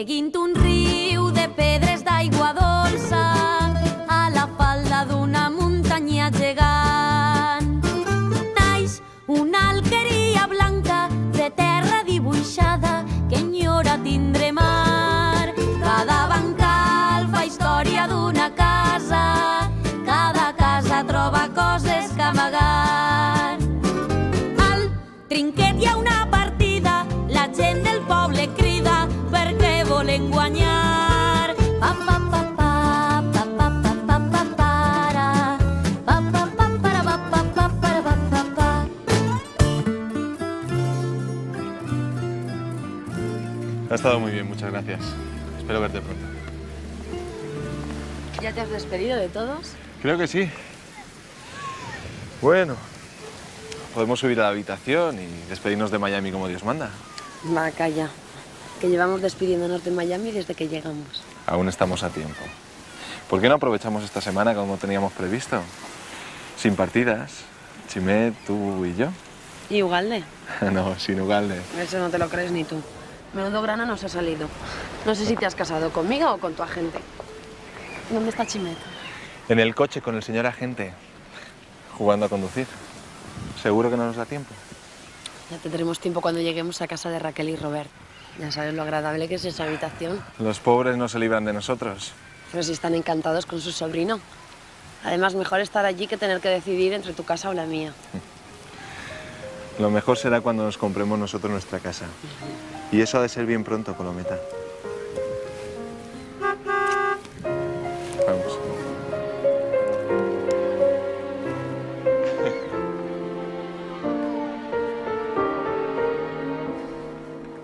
seguint un riu de pedres d'aigua dolça a la falda d'una muntanya gegant. Naix una alqueria blanca de terra dibuixada que enyora tindre mar. Cada bancal fa història d'una casa, cada casa troba coses que amagar. Al trinquet hi ha una partida, la gent del poble crida perquè volen guanyar. Pa, pa, pa, pa, pa, pa, pa, pa, pa, para. Pa, pa, pa, para, pa, pa, pa, para, pa, pa, pa. Ha estado muy bien, muchas gracias. Espero verte pronto. ¿Ya te has despedido de todos? Creo que sí. Bueno, podemos subir a la habitación y despedirnos de Miami como Dios manda. Va, calla. Que llevamos despidiéndonos de Miami desde que llegamos. Aún estamos a tiempo. ¿Por qué no aprovechamos esta semana como teníamos previsto? Sin partidas. Chimet, tú y yo. ¿Y Ugalde? No, sin Ugalde. Eso no te lo crees ni tú. Menudo grano nos ha salido. No sé si te has casado conmigo o con tu agente. ¿Dónde está Chimet? En el coche con el señor agente, jugando a conducir. ¿Seguro que no nos da tiempo? Ya tendremos tiempo cuando lleguemos a casa de Raquel y Robert. Ya sabes lo agradable que es esa habitación. Los pobres no se libran de nosotros. Pero si están encantados con su sobrino. Además, mejor estar allí que tener que decidir entre tu casa o la mía. Lo mejor será cuando nos compremos nosotros nuestra casa. Y eso ha de ser bien pronto, Colometa. Vamos.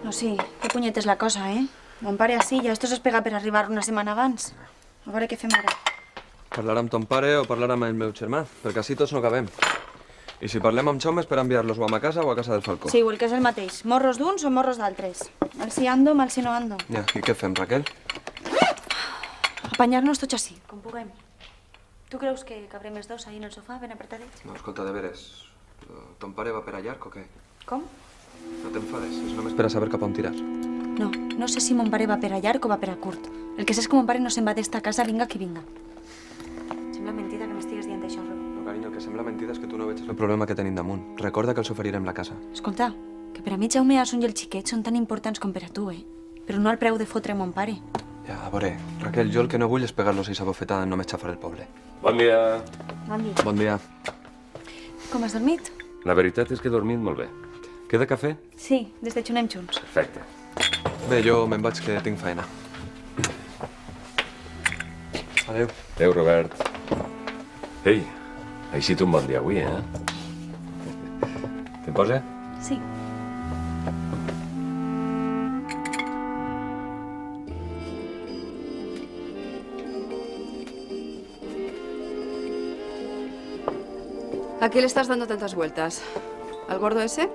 No, sí, que punyet és la cosa, eh? Mon pare així, ja esto s'espega per arribar una setmana abans. A veure què fem ara. Parlar amb ton pare o parlar amb el meu germà, perquè així tots no acabem. I si parlem amb Xom és per enviar-los o a ma casa o a casa del Falcó. Sí, el que és el mateix. Morros d'uns o morros d'altres. Mal si ando, mal si no ando. Ja, i què fem, Raquel? Apanyar-nos tots així, com puguem. Tu creus que cabrem els dos ahí en el sofà, ben apretadets? No, escolta, de veres, ton pare va per a llarg o què? Com? No t'enfades, és només per a saber cap a on tirar. No, no sé si mon pare va per a llarg o va per a curt. El que sé és que mon pare no se'n va d'esta casa, vinga qui vinga. Sembla mentida que m'estigues dient això, Rob. No, carinyo, el que sembla mentida és que tu no veig el problema que tenim damunt. Recorda que els oferirem la casa. Escolta, que per a mi Jaume Asun i el xiquet són tan importants com per a tu, eh? Però no al preu de fotre mon pare. Ja, a veure, Raquel, jo el que no vull és pegar-los a bofetada en només xafar el poble. Bon dia. Bon dia. Bon dia. Com has dormit? La veritat és que he dormit molt bé. Queda cafè? Sí, desdejornem junts. Perfecte. Bé, jo me'n vaig, que tinc feina. Adéu. Adéu, Robert. Ei, ha eixit un bon dia avui, eh? Te'n posa? Sí. ¿A qué le estás dando tantas vueltas? ¿Al gordo ese?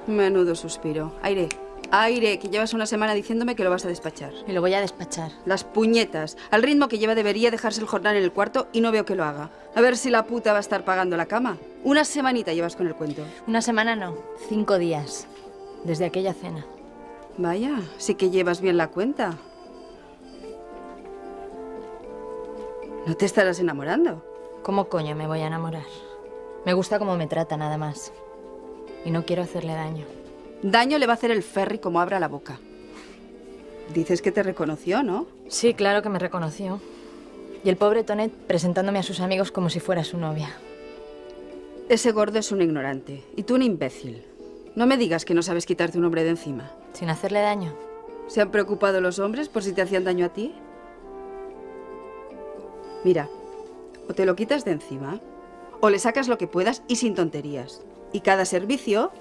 Menudo suspiro. Aire, aire, que llevas una semana diciéndome que lo vas a despachar. Y lo voy a despachar. Las puñetas. Al ritmo que lleva debería dejarse el jornal en el cuarto y no veo que lo haga. A ver si la puta va a estar pagando la cama. Una semanita llevas con el cuento. Una semana no, 5 días. Desde aquella cena. Vaya, sí que llevas bien la cuenta. ¿No te estarás enamorando? ¿Cómo coño me voy a enamorar? Me gusta cómo me trata, nada más. Y no quiero hacerle daño. Daño le va a hacer el Ferri como abra la boca. Dices que te reconoció, ¿no? Sí, claro que me reconoció. Y el pobre Tonet presentándome a sus amigos como si fuera su novia. Ese gordo es un ignorante y tú un imbécil. No me digas que no sabes quitarte un hombre de encima. Sin hacerle daño. ¿Se han preocupado los hombres por si te hacían daño a ti? Mira, o te lo quitas de encima, o le sacas lo que puedas y sin tonterías. Y cada servicio...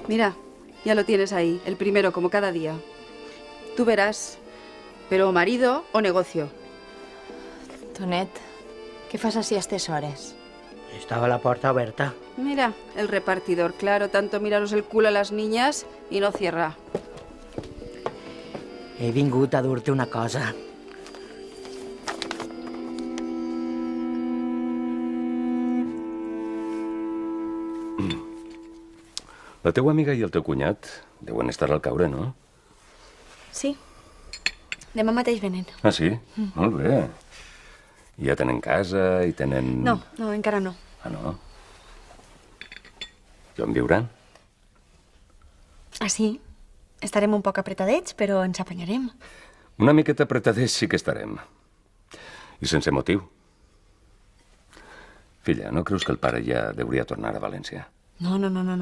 Mira, ya lo tienes ahí, el primero, como cada día. Tú verás, però o marido o negocio. Tonet, què fas així a aquestes hores? Estava la porta oberta. Mira, el repartidor, claro, tanto miraros el culo a las niñas y no cierra. He vingut a dur-te una cosa. La teua amiga i el teu cunyat deuen estar al caure, no? Sí. Demà mateix venen. Ah, sí? Molt bé. I ja tenen casa i tenen... No, encara no. Ah, no? I on viuran? Ah, sí? Estarem un poc apretadets, però ens apanyarem. Una miqueta apretadets sí que estarem. I sense motiu. Filla, no creus que el pare ja hauria tornar a València? No,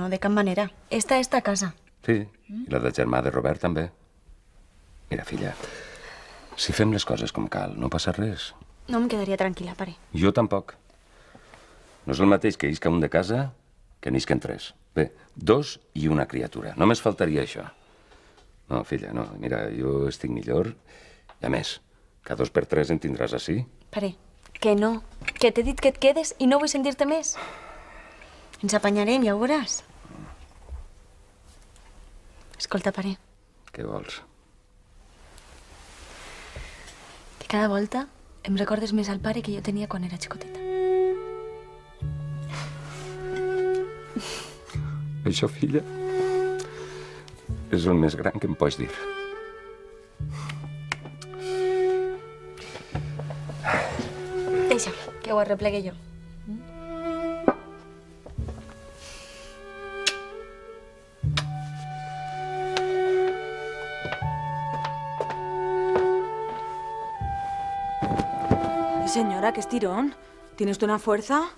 de cap manera. Esta és ta casa. Sí, i la del germà de Robert també. Mira, filla, si fem les coses com cal, no passa res. No em quedaria tranquil·la, pare. Jo tampoc. No és el mateix que isca un de casa que n'isquen 3. Bé, 2 i una criatura. Només faltaria això. No, filla, no. Mira, jo estic millor. I a més, cada 2 per 3 en tindràs ací. Pare, que no. Que t'he dit que et quedes i no vull sentir-te més. Ens apanyarem, ja ho veuràs. Escolta, pare, Què vols? que cada volta em recordes més al pare que jo tenia quan era xicoteta. Això, filla, és el més gran que em pots dir. Deixa, que ho arreplegue jo. Señora, qué estirón. ¿Tiene usted una fuerza?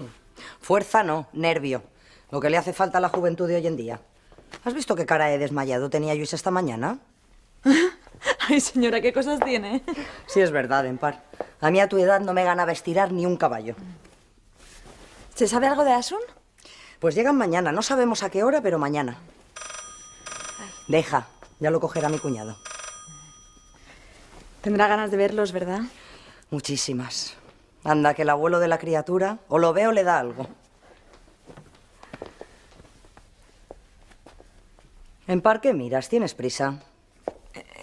Fuerza no, nervio. Lo que le hace falta a la juventud de hoy en día. ¿Has visto qué cara de desmayado tenía Luis esta mañana? Ay, señora, ¿qué cosas tiene? Sí, es verdad, Empar. A mí a tu edad no me ganaba estirar ni un caballo. ¿Se sabe algo de Asun? Pues llegan mañana. No sabemos a qué hora, pero mañana. Deja, ya lo cogerá mi cuñado. Tendrá ganas de verlos, ¿verdad? Muchísimas. Anda, que el abuelo de la criatura o lo ve o le da algo. Empar, ¿qué miras? ¿Tienes prisa?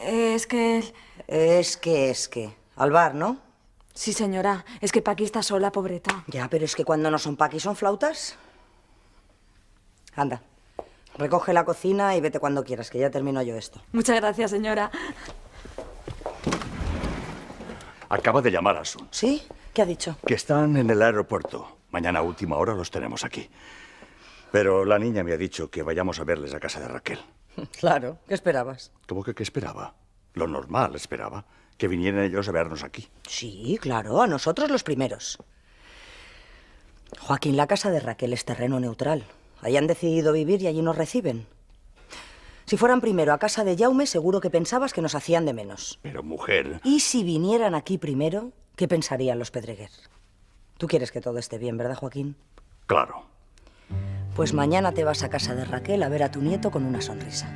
Es que... Es que... Al bar, ¿no? Sí, señora. Es que Paqui está sola, pobreta. Ya, pero es que cuando no son Paqui son flautas. Anda, recoge la cocina y vete cuando quieras, que ya termino yo esto. Muchas gracias, señora. Acaba de llamar a Asun. ¿Sí? ¿Qué ha dicho? Que están en el aeropuerto. Mañana a última hora los tenemos aquí. Pero la niña me ha dicho que vayamos a verles a casa de Raquel. Claro, ¿qué esperabas? ¿Cómo que qué esperaba? Lo normal esperaba. Que vinieran ellos a vernos aquí. Sí, claro, a nosotros los primeros. Joaquín, la casa de Raquel es terreno neutral. Allí han decidido vivir y allí nos reciben. Si fueran primero a casa de Jaume, seguro que pensabas que nos hacían de menos. Pero, mujer... Y si vinieran aquí primero, ¿qué pensarían los Pedreguer? Tú quieres que todo esté bien, ¿verdad, Joaquín? Claro. Pues mañana te vas a casa de Raquel a ver a tu nieto con una sonrisa.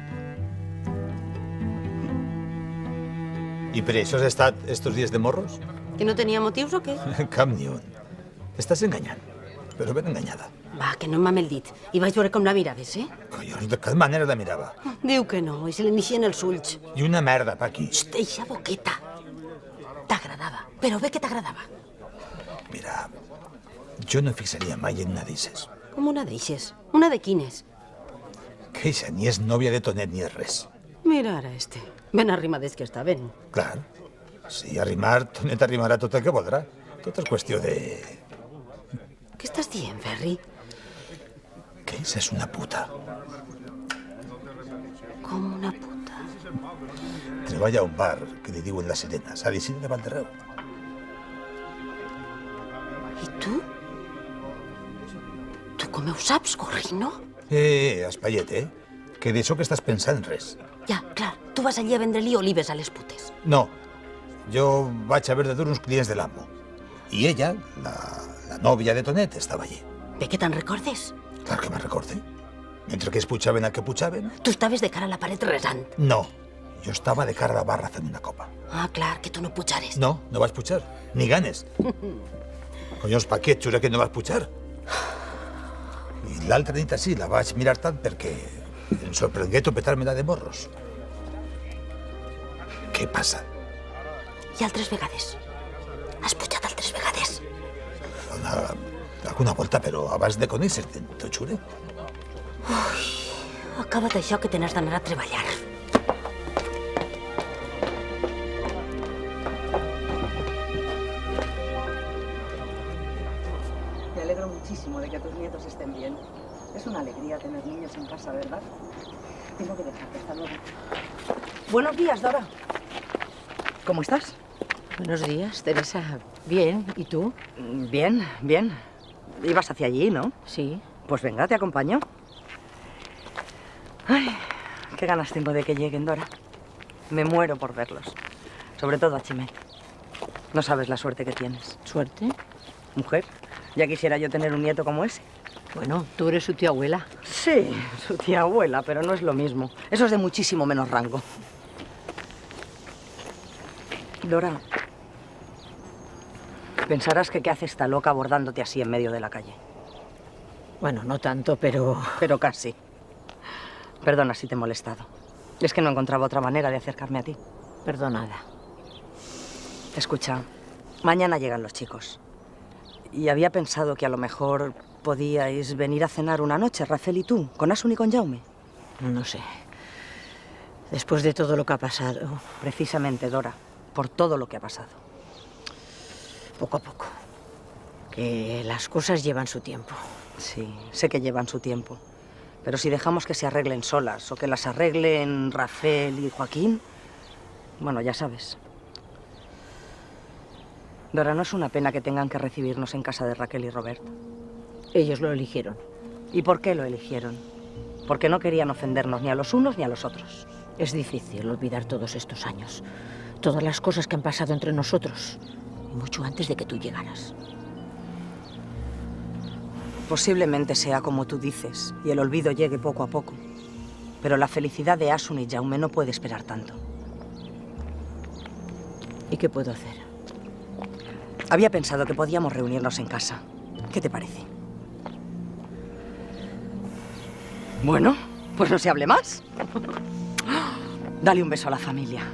I per això has estat estos dies de morros? Que no tenia motius o què? Cap ni un. T'estàs enganyant, però ben enganyada. Va, que no m'ha el dit. I vaig veure com la miraves, eh? Collons, de cap manera la mirava. Diu que no, i se li n'eixien els ulls. I una merda, Paqui. Xxt, eixa boqueta. T'agradava, però bé que t'agradava. Mira, jo no fixaria mai en una d'eixes. Com una d'eixes? Una de quines? Que eixa ni és nòvia de Tonet ni és res. Mira ara este. Ben arrimades que estaven. Clar. Si arrimar, Tonet arrimarà tot el que voldrà. Tot és qüestió de... Què estàs dient, Ferri? Que eixa és una puta. Com una puta? Treballa a un bar que li diuen La Sirena, a l'Isidre de Valderreu. I tu? Tu com ho saps, Gorrino? Espaiet, Que d'això que estàs pensant res. Ja, clar, tu vas allí a vendre-li olives a les putes. No, jo vaig haver de dur uns clients de l'amo. I ella, la nòvia de Tonet, estava allí. Bé que te'n recordes? Clar que me'n recorde. Mentre que es pujaven a que pujaven... Tu estaves de cara a la paret resant. No, jo estava de cara a la barra fent una copa. Ah, clar, que tu no pujares. No, no vaig pujar, ni ganes. Collons, pa què et jura que no vas pujar? I l'altra nit així la vaig mirar tant perquè em sorprengué topetar-me-la de morros. Què passa? I altres vegades. Has pujat altres vegades. Alguna volta, però abans de conèixer-te, t'ho jure. Ui, Acaba't això que te n'has d'anar a treballar. Me alegro muchísimo de que tus nietos estén bien. Es una alegría tener niños en casa, ¿verdad? Tengo que dejarte. Hasta luego. Buenos días, Dora. ¿Cómo estás? Buenos días, Teresa. Bien, ¿y tú? Bien, bien. Ibas hacia allí, ¿no? Sí. Pues venga, te acompaño. Ay, qué ganas tengo de que lleguen, Dora. Me muero por verlos. Sobre todo a Chimé. No sabes la suerte que tienes. ¿Suerte? Mujer, ya quisiera yo tener un nieto como ese. Bueno, tú eres su tía abuela. Sí, su tía abuela, pero no es lo mismo. Eso es de muchísimo menos rango. Dora, pensarás que qué hace esta loca abordándote así en medio de la calle. Bueno, no tanto, pero... Pero casi. Perdona si te he molestado. Es que no encontraba otra manera de acercarme a ti. Perdonada. Escucha, mañana llegan los chicos. Y había pensado que a lo mejor podíais venir a cenar una noche, Rafael y tú, con Asun y con Jaume. No sé. Después de todo lo que ha pasado... Precisamente, Dora, por todo lo que ha pasado. Poco a poco. Que las cosas llevan su tiempo. Sí, sé que llevan su tiempo. Pero si dejamos que se arreglen solas o que las arreglen Rafael y Joaquín... Bueno, ya sabes. Dora, no es una pena que tengan que recibirnos en casa de Raquel y Robert. Ellos lo eligieron. ¿Y por qué lo eligieron? Porque no querían ofendernos ni a los unos ni a los otros. Es difícil olvidar todos estos años. Todas las cosas que han pasado entre nosotros. Y mucho antes de que tú llegaras. Posiblemente sea como tú dices y el olvido llegue poco a poco. Pero la felicidad de Asun y Jaume no puede esperar tanto. ¿Y qué puedo hacer? Había pensado que podíamos reunirnos en casa. ¿Qué te parece? Bueno, pues no se hable más. Dale un beso a la familia.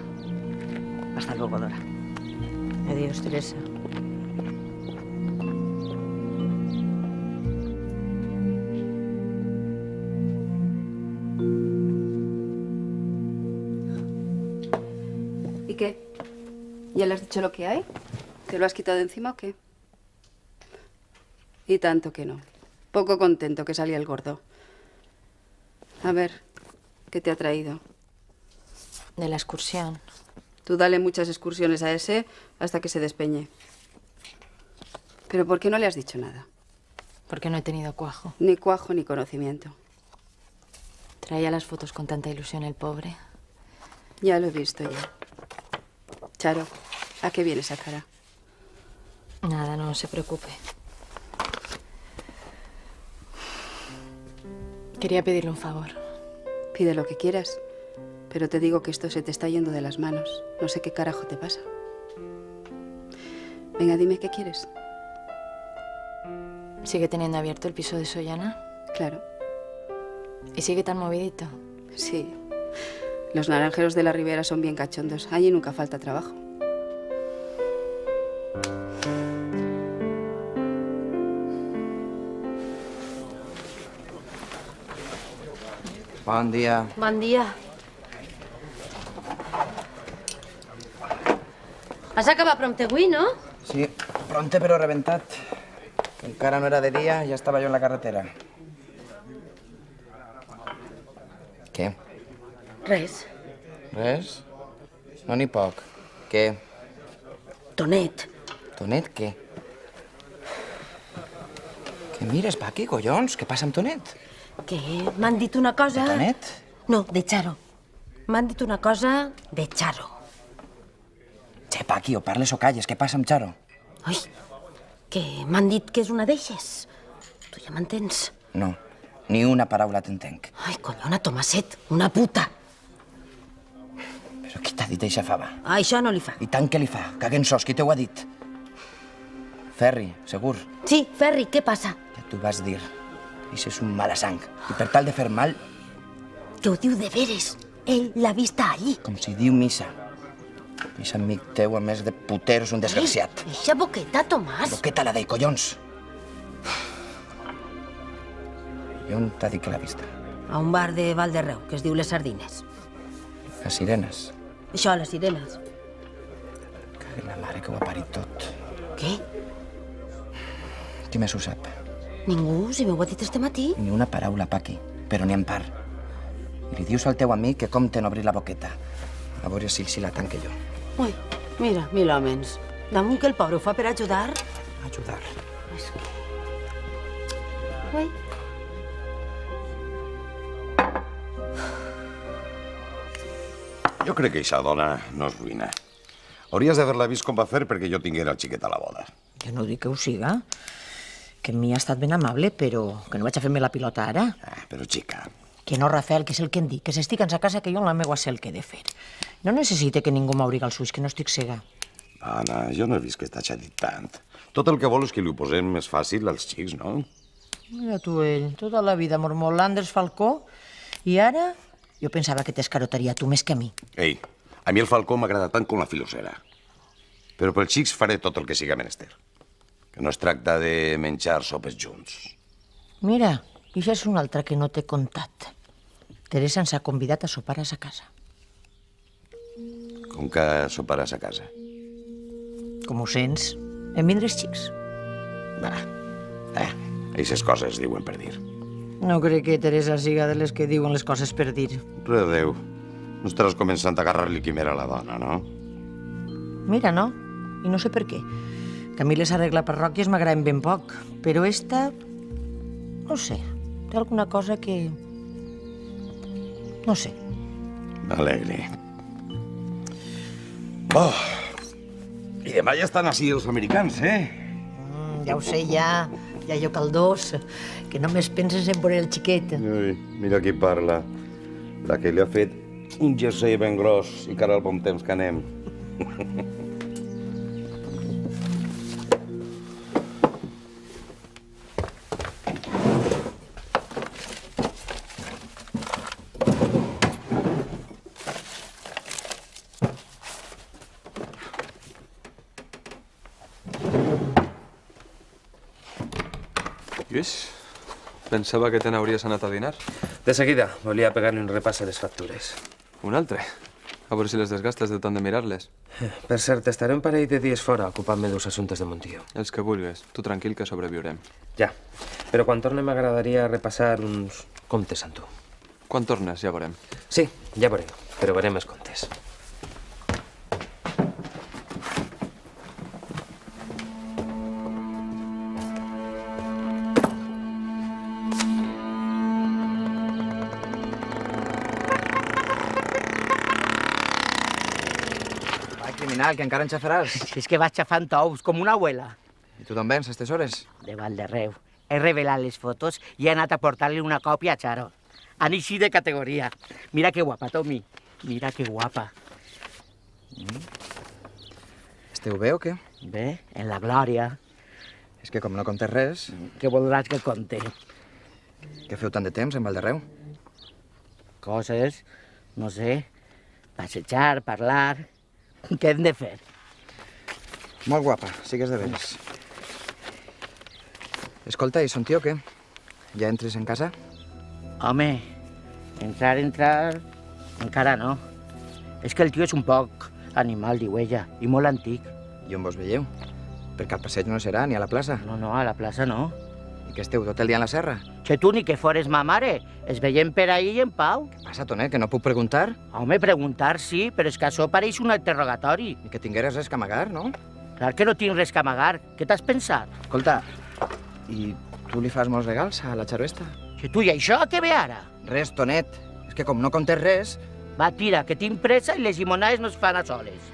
Hasta luego, Dora. Adiós, Teresa. ¿Y qué? ¿Ya le has dicho lo que hay? ¿Te lo has quitado de encima o qué? Y tanto que no. Poco contento que salía el gordo. A ver, ¿qué te ha traído? De la excursión. Tú dale muchas excursiones a ese hasta que se despeñe. ¿Pero por qué no le has dicho nada? Porque no he tenido cuajo. Ni cuajo ni conocimiento. Traía las fotos con tanta ilusión el pobre. Ya lo he visto ya. Charo, ¿a qué viene esa cara? Nada, no se preocupe. Quería pedirle un favor. Pide lo que quieras. Pero te digo que esto se te está yendo de las manos. No sé qué carajo te pasa. Venga, dime qué quieres. ¿Sigue teniendo abierto el piso de Sollana? Claro. ¿Y sigue tan movidito? Sí. Los naranjeros de la Ribera son bien cachondos. Allí nunca falta trabajo. Bon dia. Bon dia. Has acabat prompte avui, no? Sí, pronte però reventat. Encara no era de dia i ja estava jo en la carretera. Què? Res. Res? No n'hi poc. Què? Tonet. Tonet, què? Què mires, Paqui, collons? Què passa amb Tonet? Que m'han dit una cosa... De Tonet? No, de Charo. M'han dit una cosa de Charo. Che, Paqui, o parles o calles. Què passa amb Charo? Ui, que m'han dit que és una d'eixes. Tu ja m'entens? No, ni una paraula t'entenc. Ai, collona, Tomaset, una puta. Però qui t'ha dit eixa fava? Això no li fa. I tant que li fa. Caguen sos, qui t'ho ha dit? Ferri, segur. Sí, Ferri, què passa? Ja t'ho vas dir. Ix és un malasang. I per tal de fer mal... Que ho diu de veres. Ell l'ha vista allí. Com si diu missa. Ix amic teu, a més de putero, és un desgraciat. Eixa boqueta, Tomàs. Boqueta la dei, collons. I on t'ha dit que l'ha vista? a un bar de Valderreu, que es diu Les Sardines. Les Sirenes. Això, les Sirenes. Carai, la mare que ho ha parit tot. Què? Qui més ho sap? Ningú, si m'ho ha dit este matí. Ni una paraula, Paqui, però ni en part. I li dius al teu amic que compte en obrir la boqueta. A veure si la tanque jo. Ui, mira, 1000 hòmens. Damunt que el pobre ho fa per ajudar. Ajudar. És que... Ui. Jo crec que aquesta dona no és ruïna. Hauries d'haver-la vist com va fer perquè jo tinguera el xiquet a la boda. Jo no dic que ho siga, que mi ha estat ben amable, però que no vaig a fer-me la pilota ara. Però, xica... Que no, Rafael, que és el que em dic, que s'estic en sa casa, que jo en la meua sé el que he de fer. No necessite que ningú m'obriga els ulls, que no estic cega. Anna, jo no he vist que t'hagi dit tant. Tot el que vol és que li ho posem més fàcil als xics, no? Mira tu, ell, tota la vida mormolant dels Falcó, i ara jo pensava que t'escarotaria tu més que a mi. Ei, a mi el Falcó m'agrada tant com la filosera. Però pels xics faré tot el que siga menester. Que no es tracta de menjar sopes junts. Mira, i això és una altra que no t'he contat. Teresa ens ha convidat a sopar a sa casa. Com que soparàs a casa? Com ho sents? En vindre els xics. Eixes coses diuen per dir. No crec que Teresa siga de les que diuen les coses per dir. Redeu, no estaràs començant a agarrar-li quimera a la dona, no? Mira, no. I no sé per què. Que a mi les arregla parròquies m'agraden ben poc, però esta... no sé, té alguna cosa que... no sé. M'alegre. Oh, i demà ja estan així els americans, Ja ho sé, ja jo caldós, que només penses en veure el xiquet. Ui, mira qui parla. La que li ha fet un jersei ben gros i cara al bon temps que anem. Lluís, pensava que te n'hauries anat a dinar. De seguida, volia pegar-li un repàs a les factures. Un altre? A veure si les desgastes de tant de mirar-les. Per cert, estaré un parell de dies fora, ocupant-me dels assumptes de Montió. Els que vulguis. Tu tranquil, que sobreviurem. Ja. Però quan torne m'agradaria repassar uns comptes amb tu. Quan tornes, ja veurem. Sí, ja veurem. Però veurem els comptes. Que encara en xafaràs. És que vaig xafant ous, com una abuela. I tu d'on vens, a aquestes hores? De Valderreu. He revelat les fotos i he anat a portar-li una còpia a Charo. Han eixit de categoria. Mira que guapa, Tommy. Mira que guapa. Esteu bé o què? Bé, en la glòria. És que com no contes res... Què voldràs que conte? Què feu tant de temps en Valderreu? Coses, no sé, passejar, parlar... Què hem de fer? Molt guapa, sigues de veres. Escolta, i son tio, què? Ja entres en casa? Home, entrar... encara no. És que el tio és un poc animal, diu ella, i molt antic. I on vos veieu? Perquè al passeig no serà, ni a la plaça. No, a la plaça no. I què esteu, tot el dia en la serra? Que tu ni que fores ma mare. Es veiem per ahir en pau. Què passa, Tonet, que no puc preguntar? Home, preguntar sí, però és que això pareix un interrogatori. I que tingueres res que amagar, no? Clar que no tinc res que amagar. Què t'has pensat? Escolta, i tu li fas molts regals a la Charo esta? Que tu i això què ve ara? Res, Tonet. És que com no contes res... Va, tira, que tinc pressa i les llimonades no es fan a soles.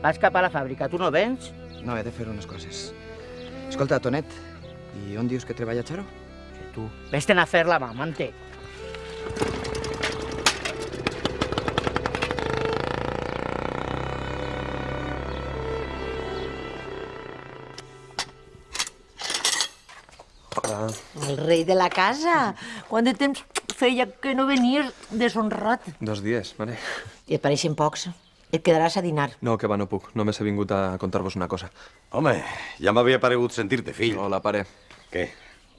Vas cap a la fàbrica, tu no vens? No, he de fer unes coses. Escolta, Tonet, i on dius que treballa Charo? Que tu. Vés-te'n a fer la mamante. Hola. El rei de la casa. Quant de temps feia que no venies deshonrat? 2 dies, mare. I et pareixen pocs. Et quedaràs a dinar. No, que va, no puc. Només he vingut a contar-vos una cosa. Home, ja m'havia paregut sentir-te, fill. Hola, pare. Què?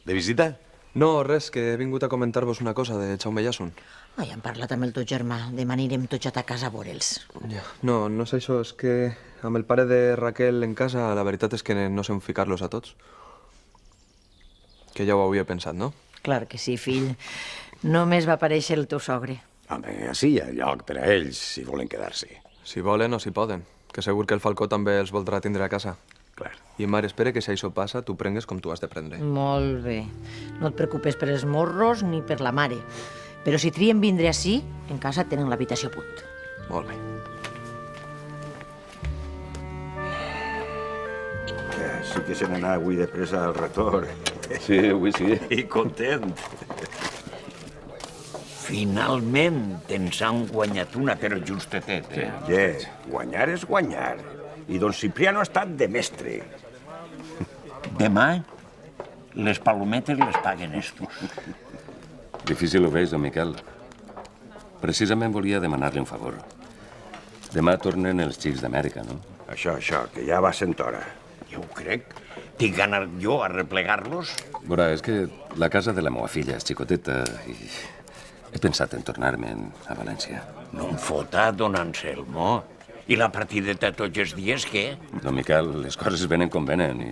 De visita? No, res, que he vingut a comentar-vos una cosa de Jaume Llasun. Ai, hem parlat amb el teu germà. Demà anirem tots a ta casa a veure'ls. Ja. No és això, és que amb el pare de Raquel en casa la veritat és que no sé on ficar-los a tots. Que ja ho havia pensat, no? Clar que sí, fill. Només va aparèixer el teu sogre. Home, així hi ha lloc per a ells, si volen quedar-s'hi. Si volen o si poden. Que segur que el Falcó també els voldrà tindre a casa. Clar. I mare, espera que si això passa, tu prengues com tu has de prendre. Molt bé. No et preocupes per els morros ni per la mare. Però si trien vindre ací, en casa tenen l'habitació a punt. Molt bé. Sí que se n'anà avui de pressa al retorn. Sí, avui sí. I content. Finalment ens han guanyat una, però justetet, eh? Guanyar és guanyar. I don Cipriano ha estat de mestre. Demà, les palometes les paguen estos. Difícil ho veig, don Miquel. Precisament volia demanar-li un favor. Demà tornen els xics d'Amèrica, no? Això, que ja va sent hora. Jo ho crec. Tinc ganes jo a replegar-los? Veurà, és que la casa de la meva filla és xicoteta i he pensat en tornar-me'n a València. No em fota, don Anselmo. I la partideta tots els dies, què? Don Miquel, les coses venen com venen i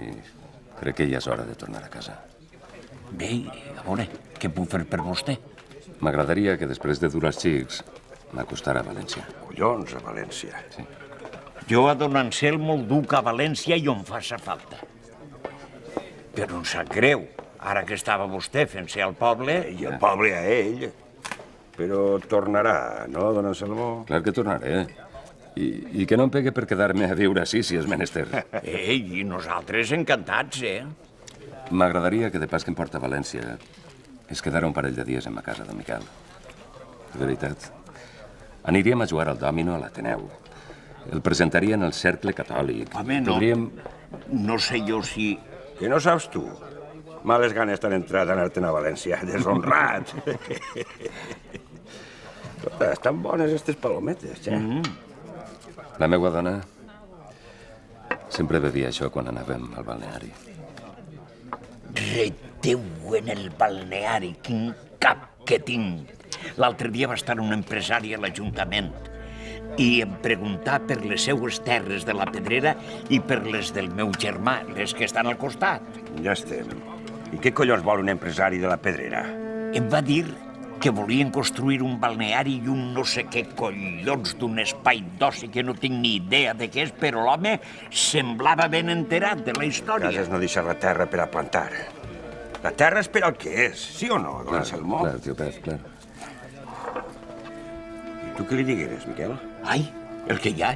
crec que ja és hora de tornar a casa. Bé, a veure, què puc fer per vostè? M'agradaria que després de dur els xics m'acostara a València. Collons, a València. Sí. Jo a don Anselmo el duc a València i on faça falta. Però em sap greu, ara que estava vostè fent-se al poble... I el poble a ell. Però tornarà, no, don Anselmo? Clar que tornaré. I que no em pegue per quedar-me a viure així, si és menester. Ei, i nosaltres encantats, eh? M'agradaria que de pas que em porta a València es quedara un parell de dies en ma casa, don Miquel. De veritat. Aniríem a jugar al dòmino a l'Ateneu. El presentaria en el cercle catòlic. Home, no. Podríem... No sé jo si... Que no saps tu? Males ganes t'han entrat a anar-te'n a València, deshonrat. Estan bones aquestes palometes, eh? La meva dona sempre bevia això quan anàvem al balneari. Reteu en el balneari, quin cap que tinc. L'altre dia va estar un empresari a l'Ajuntament i em preguntà per les seues terres de la Pedrera i per les del meu germà, les que estan al costat. Ja estem. I què collons vol un empresari de la Pedrera? Em va dir que volien construir un balneari i un no sé què collons d'un espai d'oci que no tinc ni idea de què és, però l'home semblava ben enterat de la història. Cases no deixar la terra per a plantar. La terra és per al que és, sí o no, don Anselmo? Clar, tio Pep, clar. I tu què li digueres, Miquel? Ai, el que hi ha.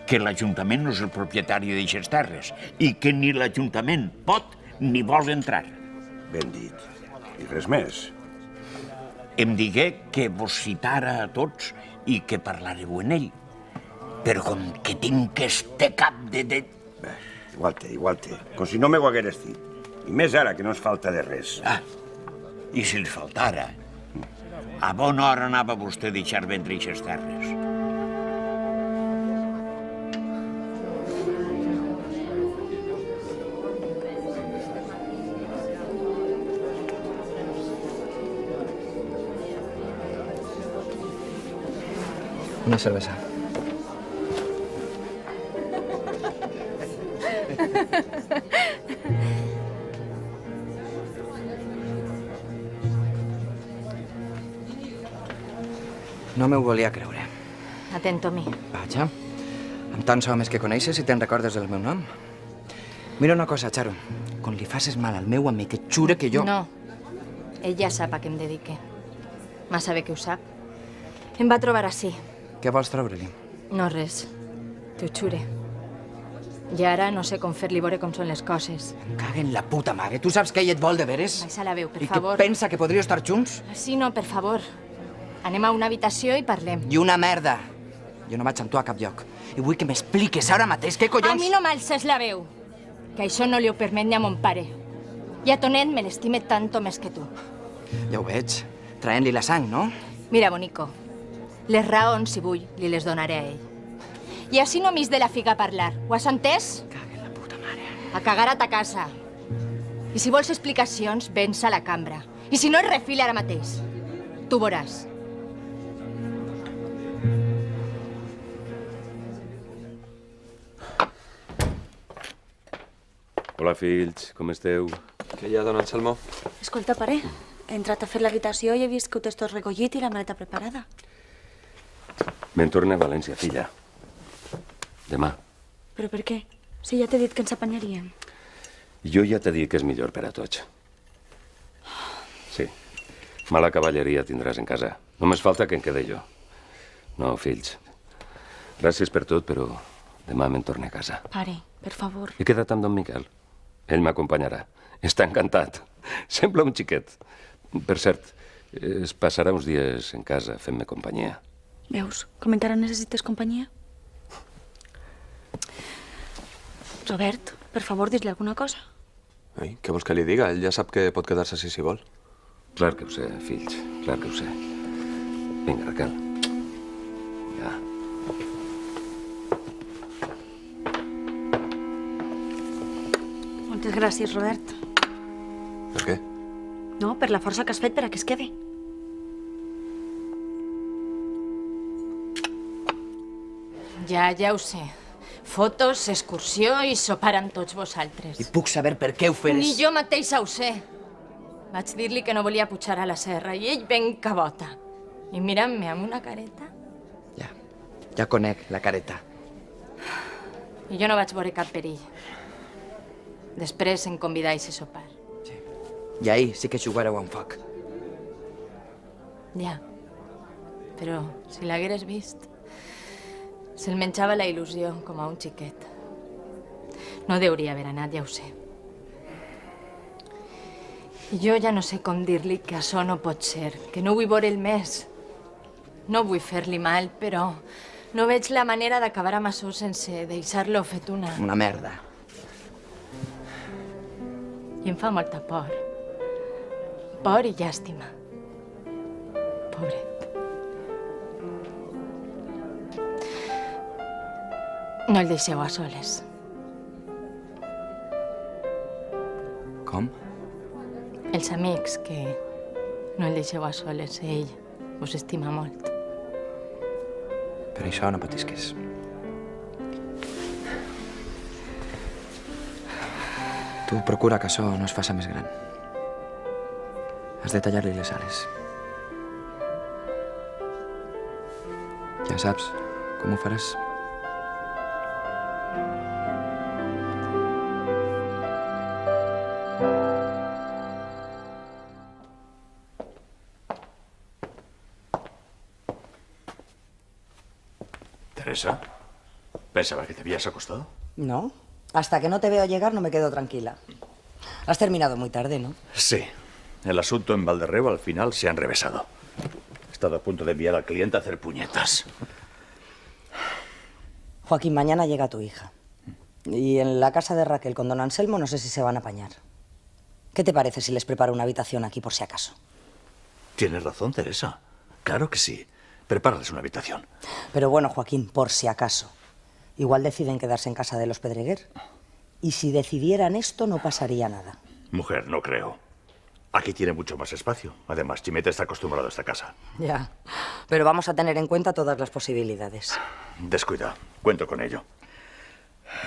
Que l'Ajuntament no és el propietari d'aixes terres i que ni l'Ajuntament pot ni vol entrar. Ben dit. I res més. Em digué que vos citara a tots i que parlareu en ell. Però com que tinc este cap de... Bé, igual té. Com si no m'ho hagueres dit. I més ara, que no ens falta de res. Ah, i si els faltara, a bona hora anava vostè a deixar vendre eixes terres. Una cerveza. No m'ho volia creure. Atento a mi. Vaja. Amb tants homes que coneixes i te'n recordes del meu nom. Mira una cosa, Charo. Quan li faces mal al meu amic, et jure que jo... No. Ell ja sap a què em dedique. Massa bé que ho sap. Em va trobar així. Què vols treure-li? No res. T'ho jure. I ara no sé com fer-li veure com són les coses. Em caga en la puta mare. Tu saps que ell et vol de veres? Baixa la veu, per I favor. que pensa que podríeu estar junts? Sí, no, per favor. Anem a una habitació i parlem. I una merda. Jo no vaig amb tu a cap lloc. I vull que m'expliques ara mateix què collons... A mi no m'alces la veu. Que això no li ho permet ni a mon pare. I a Tonet me l'estime tanto més que tu. Ja ho veig. Traient-li la sang, no? Mira, bonico, les raons, si vull, li les donaré a ell. I així no m'his de la figa a parlar. Ho has entès? Caga en la puta mare. A cagar a ta casa. I si vols explicacions, vens a la cambra. I si no, es refila ara mateix. Tu veuràs. Hola, fills, com esteu? Què hi ha, don Anselmo? Escolta, pare, he entrat a fer l'habitació i he vist que ho tens tot recollit i la maleta preparada. Me'n torne a València, filla. Demà. Però per què? Si ja t'he dit que ens apanyaríem. Jo ja t'he dit que és millor per a tots. Sí. Mala cavalleria tindràs en casa. Només falta que en quede jo. No, fills. Gràcies per tot, però demà me'n torne a casa. Pare, per favor. He quedat amb don Miquel. Ell m'acompanyarà. Està encantat. Sembla un xiquet. Per cert, es passarà uns dies en casa fent-me companyia. Veus, com encara necessites companyia? Robert, per favor, dis-li alguna cosa. Ai, què vols que li diga? Ell ja sap que pot quedar-se així si vol. Clar que ho sé, fills. Clar que ho sé. Vinga, Raquel. Ja. Moltes gràcies, Robert. Per què? No, per la força que has fet per a que es quedi. Ja ho sé. Fotos, excursió i sopar amb tots vosaltres. I puc saber per què ho feres? Ni jo mateixa ho sé. Vaig dir-li que no volia pujar a la serra i ell ben cabota. I mirant-me amb una careta. Ja conec la careta. I jo no vaig veure cap perill. Després em convidáis a sopar. I ahir sí que jugareu amb foc. Ja. Però si l'hagueres vist, se'l menjava la il·lusió com a un xiquet. No deuria haver anat, ja ho sé. I jo ja no sé com dir-li que això no pot ser, que no vull veure'l més. No vull fer-li mal, però no veig la manera d'acabar amb això sense deixar-lo fet una... Una merda. I em fa molta por. Por i llàstima. Pobret. No el deixeu a soles. Com? Els amics, que no el deixeu a soles. Ell us estima molt. Per això no patisques. Tu procura que això no es faci més gran. Has de tallar-li les ales. Ja saps com ho faràs. Teresa, pensaba que te habías acostado. No, hasta que no te veo llegar no me quedo tranquila. Has terminado muy tarde, ¿no? Sí. El asunto en Valderreu al final se ha enrevesado. He estado a punto de enviar al cliente a hacer puñetas. Joaquín, mañana llega tu hija. Y en la casa de Raquel con don Anselmo no sé si se van a apañar. ¿Qué te parece si les preparo una habitación aquí por si acaso? Tienes razón, Teresa. Claro que sí. Prepárales una habitación. Pero bueno, Joaquín, por si acaso. Igual deciden quedarse en casa de los Pedreguer. Y si decidieran esto, no pasaría nada. Mujer, no creo. Aquí tiene mucho más espacio. Además, Chimete está acostumbrado a esta casa. Ya, pero vamos a tener en cuenta todas las posibilidades. Descuida, cuento con ello.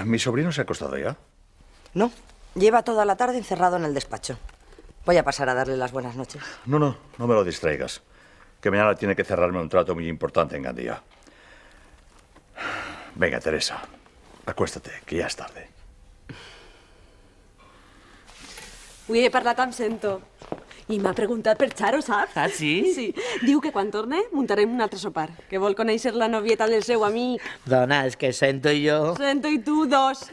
¿Mi sobrino se ha acostado ya? No, lleva toda la tarde encerrado en el despacho. Voy a pasar a darle las buenas noches. No me lo distraigas. Que mañana tiene que cerrarme un trato muy importante en Gandía. Venga, Teresa, acuéstate, que ja és tarde. Avui he parlat amb Sento i m'ha preguntat per Charo, saps? Ah, sí? Sí. Diu que quan torne muntarem un altre sopar, que vol conèixer la novieta del seu amic. Dona, és que Sento i jo... Sento i tu, dos.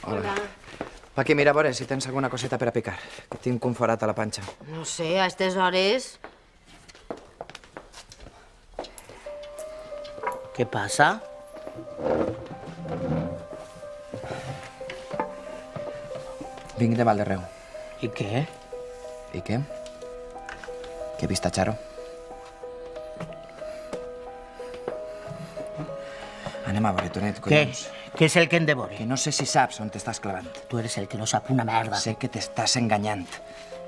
Hola. Aquí, mira, a veure si tens alguna coseta per a picar, que tinc un forat a la panxa. No sé, a aquestes hores... Què passa? Vinc de Valderreu. I què? I què? Que he vist a Charo. Anem a veure, Tonet, collons. Què és el que hem de veure? Que no sé si saps on t'estàs clavant. Tu eres el que no sap una merda. Sé que t'estàs enganyant.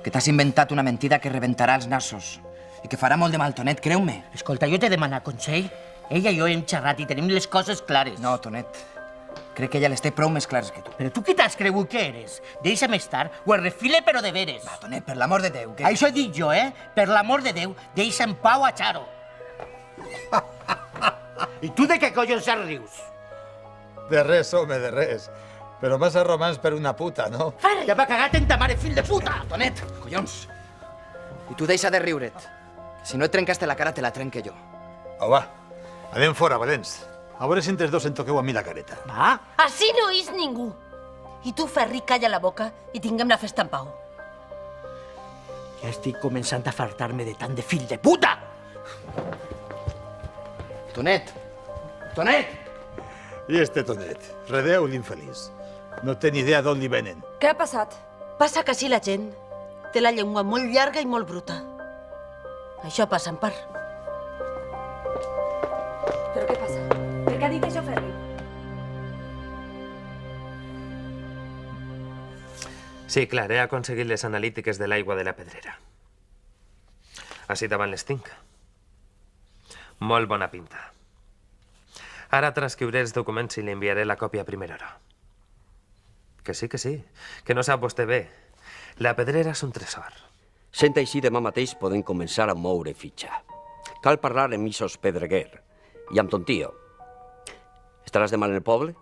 Que t'has inventat una mentida que rebentarà els nassos. I que farà molt de mal, Tonet, creu-me. Escolta, jo t'he demanat consell. Ella i jo hem xerrat i tenim les coses clares. No, Tonet. Crec que ella les té prou més clares que tu. Però tu qui t'has cregut que eres? Deixa'm estar, o el refile però de veres. Va, Tonet, per l'amor de Déu. Això he dit jo, eh? Per l'amor de Déu, deixa en pau a Charo. I tu de què collons et rius? De res, home, de res. Però massa romans per una puta, no? Ja m'ha cagat en ta mare, fill de puta! Tonet, collons. I tu deixa de riure't. Si no et trencaste la cara, te la trenque jo. Au, va. Anem fora, valents. A veure si entre els dos em toqueu a mi la careta. Va. Així no és ningú. I tu, Ferri, calla la boca i tinguem la festa en pau. Ja estic començant a fartar-me de tant de fill de puta! Tonet! Tonet! I este Tonet, redeu l'infeliç. No té ni idea d'on li venen. Què ha passat? Passa que així la gent té la llengua molt llarga i molt bruta. Això passa en part. Però què passa? Per què ha dit això, Ferri? Sí, clar, he aconseguit les analítiques de l'aigua de la pedrera. Així davant les tinc. Molt bona pinta. Ara transcriuré els documents i li enviaré la còpia a primera hora. Que sí, que no sap vostè bé. La pedrera és un tresor. Sent així, demà mateix podem començar a moure fitxa. Cal parlar amb Ixos Pedreguer i amb ton tio. Estaràs demà en el poble?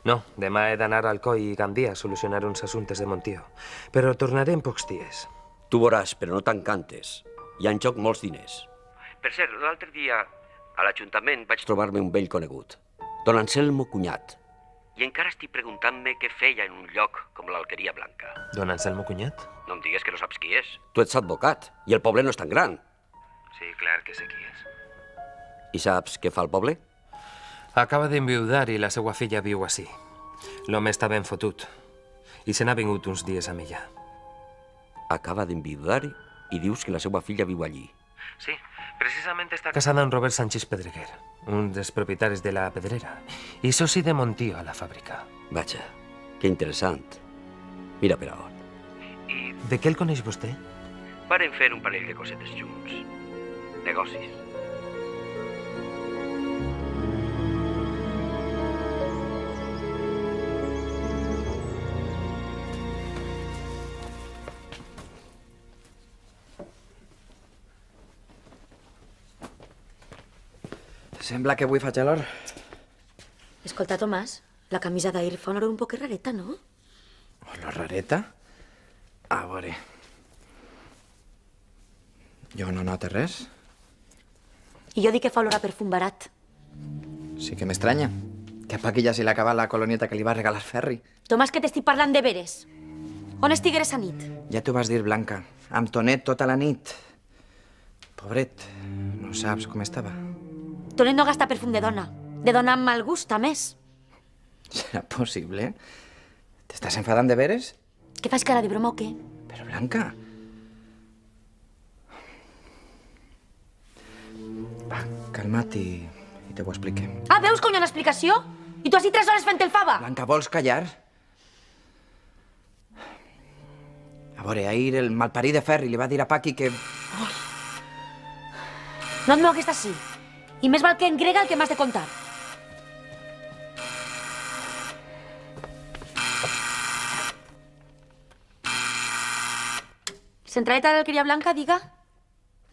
No, demà he d'anar al Coi i Gandia a solucionar uns assumptes de Montió. Però tornaré en pocs dies. Tu veuràs, però no t'encantes. Hi ha en joc molts diners. Per cert, l'altre dia a l'Ajuntament vaig trobar-me un vell conegut, don Anselmo Cunyat. I encara estic preguntant-me què feia en un lloc com l'Alqueria Blanca. Don Anselmo Cunyat? No em digues que no saps qui és. Tu ets advocat, i el poble no és tan gran. Sí, clar que sé qui és. I saps què fa el poble? Acaba d'enviudar i la seva filla viu ací. L'home està ben fotut. I se n'ha vingut uns dies amb ella. Acaba d'enviudar i dius que la seva filla viu allí. Sí, precisament està casada amb Robert Sánchez Pedreguer, un dels propietaris de la pedrera, i soci de Montió a la fàbrica. Vaja, que interessant. Mira per on. I de què el coneix vostè? Varen fer un parell de cosetes junts. Negocis. Sembla que avui faig l'hora. Escolta, Tomàs, la camisa d'ahir fa una hora un poc rareta, no? La rareta? A veure... Jo no noto res. I jo dic que fa olor a perfum barat. Sí que m'estranya. Que a Paqui ja se li ha acabat la colonieta que li va regalar Ferri. Tomàs, que t'estic parlant de veres. On estigueres a nit? Ja t'ho vas dir, Blanca. Amb Tonet tota la nit. Pobret, no saps com estava. Tonet no gasta perfum de dona amb mal gust, a més. Serà possible? T'estàs enfadant de veres? Què fas cara de broma o què? Però, Blanca... Va, calma't i te ho expliquem. Ah, veus que hi ha una explicació? I tu així 3 hores fent el fava? Blanca, vols callar? A veure, ahir el malparí de Ferri li va dir a Paqui que... No et moguis d'ací. I més val que en grega el que m'has de contar. Centraleta de l'Alqueria Blanca, diga.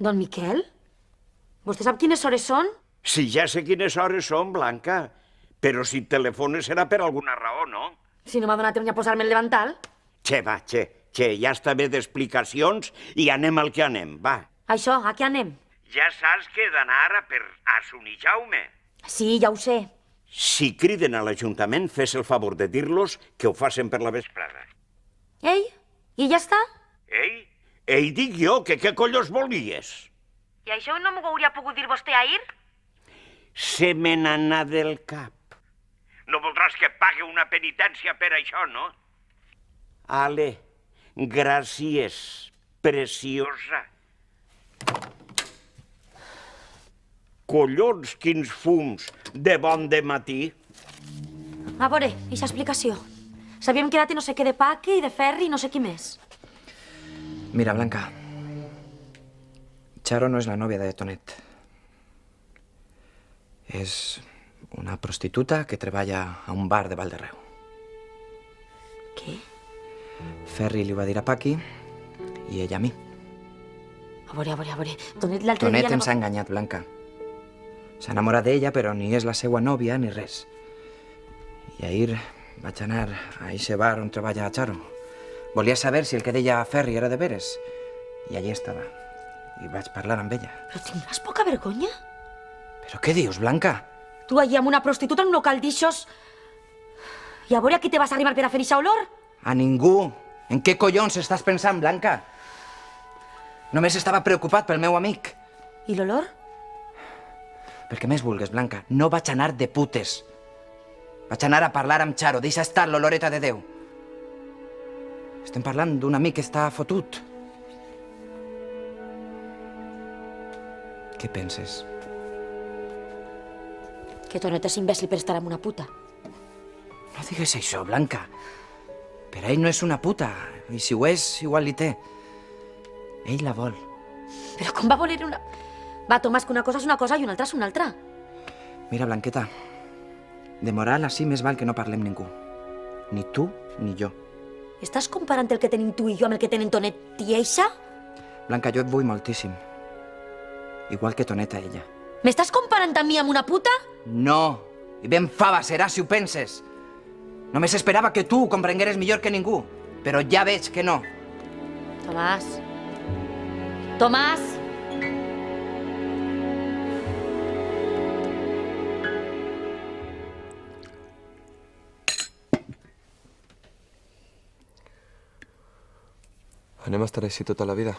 Don Miquel? Vostè sap quines hores són? Si ja sé quines hores són, Blanca. Però si telefones serà per alguna raó, no? Si no m'ha donat temps a posar-me el davantal. Che, va, che, ja està bé d'explicacions i anem al que anem, va. Això, a què anem? Ja saps que he d'anar a Suni Jaume. Sí, ja ho sé. Si criden a l'Ajuntament, fes el favor de dir-los que ho facin per la vesprada. Ei, i ja està? Ei, dic jo, que què collons volies? I això no m'ho hauria pogut dir vostè ahir? Se me n'ha anat del cap. No voldràs que pague una penitència per això, no? Ale, gràcies, preciosa. Collons, quins fums de bon dematí. A veure, eixa explicació. S'havien quedat i no sé què de Paque i de Ferri i no sé qui més. Mira, Blanca. Charo no és la nòvia de Tonet. És una prostituta que treballa a un bar de Vall d'Arreu. Què? Ferri li va dir a Paqui i ella a mi. A veure. Tonet l'altre dia... Tonet ens ha enganyat, Blanca. S'ha enamorat d'ella, però ni és la seva nòvia ni res. I ahir vaig anar a eixe bar on treballa Charo. Volia saber si el que deia Ferri era de veres. I allí estava. I vaig parlar amb ella. Però tindràs poca vergonya? Però què dius, Blanca? Tu allí amb una prostituta en un local d'ixos... I a veure a qui te vas arribar per a fer eixa olor? A ningú. En què collons estàs pensant, Blanca? Només estava preocupat pel meu amic. I l'olor? Pel que més vulgues, Blanca. No vaig anar de putes. Vaig anar a parlar amb Charo. Deixa estar l'oloreta de Déu. Estem parlant d'un amic que està fotut. Què penses? Que Tonet és imbècil per estar amb una puta. No digues això, Blanca. Per ell no és una puta. I si ho és, igual li té. Ell la vol. Però com va voler una... Va, Tomàs, que una cosa és una cosa i una altra és una altra. Mira, Blanqueta, de moral així més val que no parlem ningú. Ni tu ni jo. Estàs comparant el que tenim tu i jo amb el que tenen Tonet i eixa? Blanca, jo et vull moltíssim. Igual que Tonet a ella. M'estàs comparant a mi amb una puta? No. I ben fava serà si ho penses. Només esperava que tu ho comprengueres millor que ningú. Però ja veig que no. Tomàs. Tomàs! Anem a estar així tota la vida.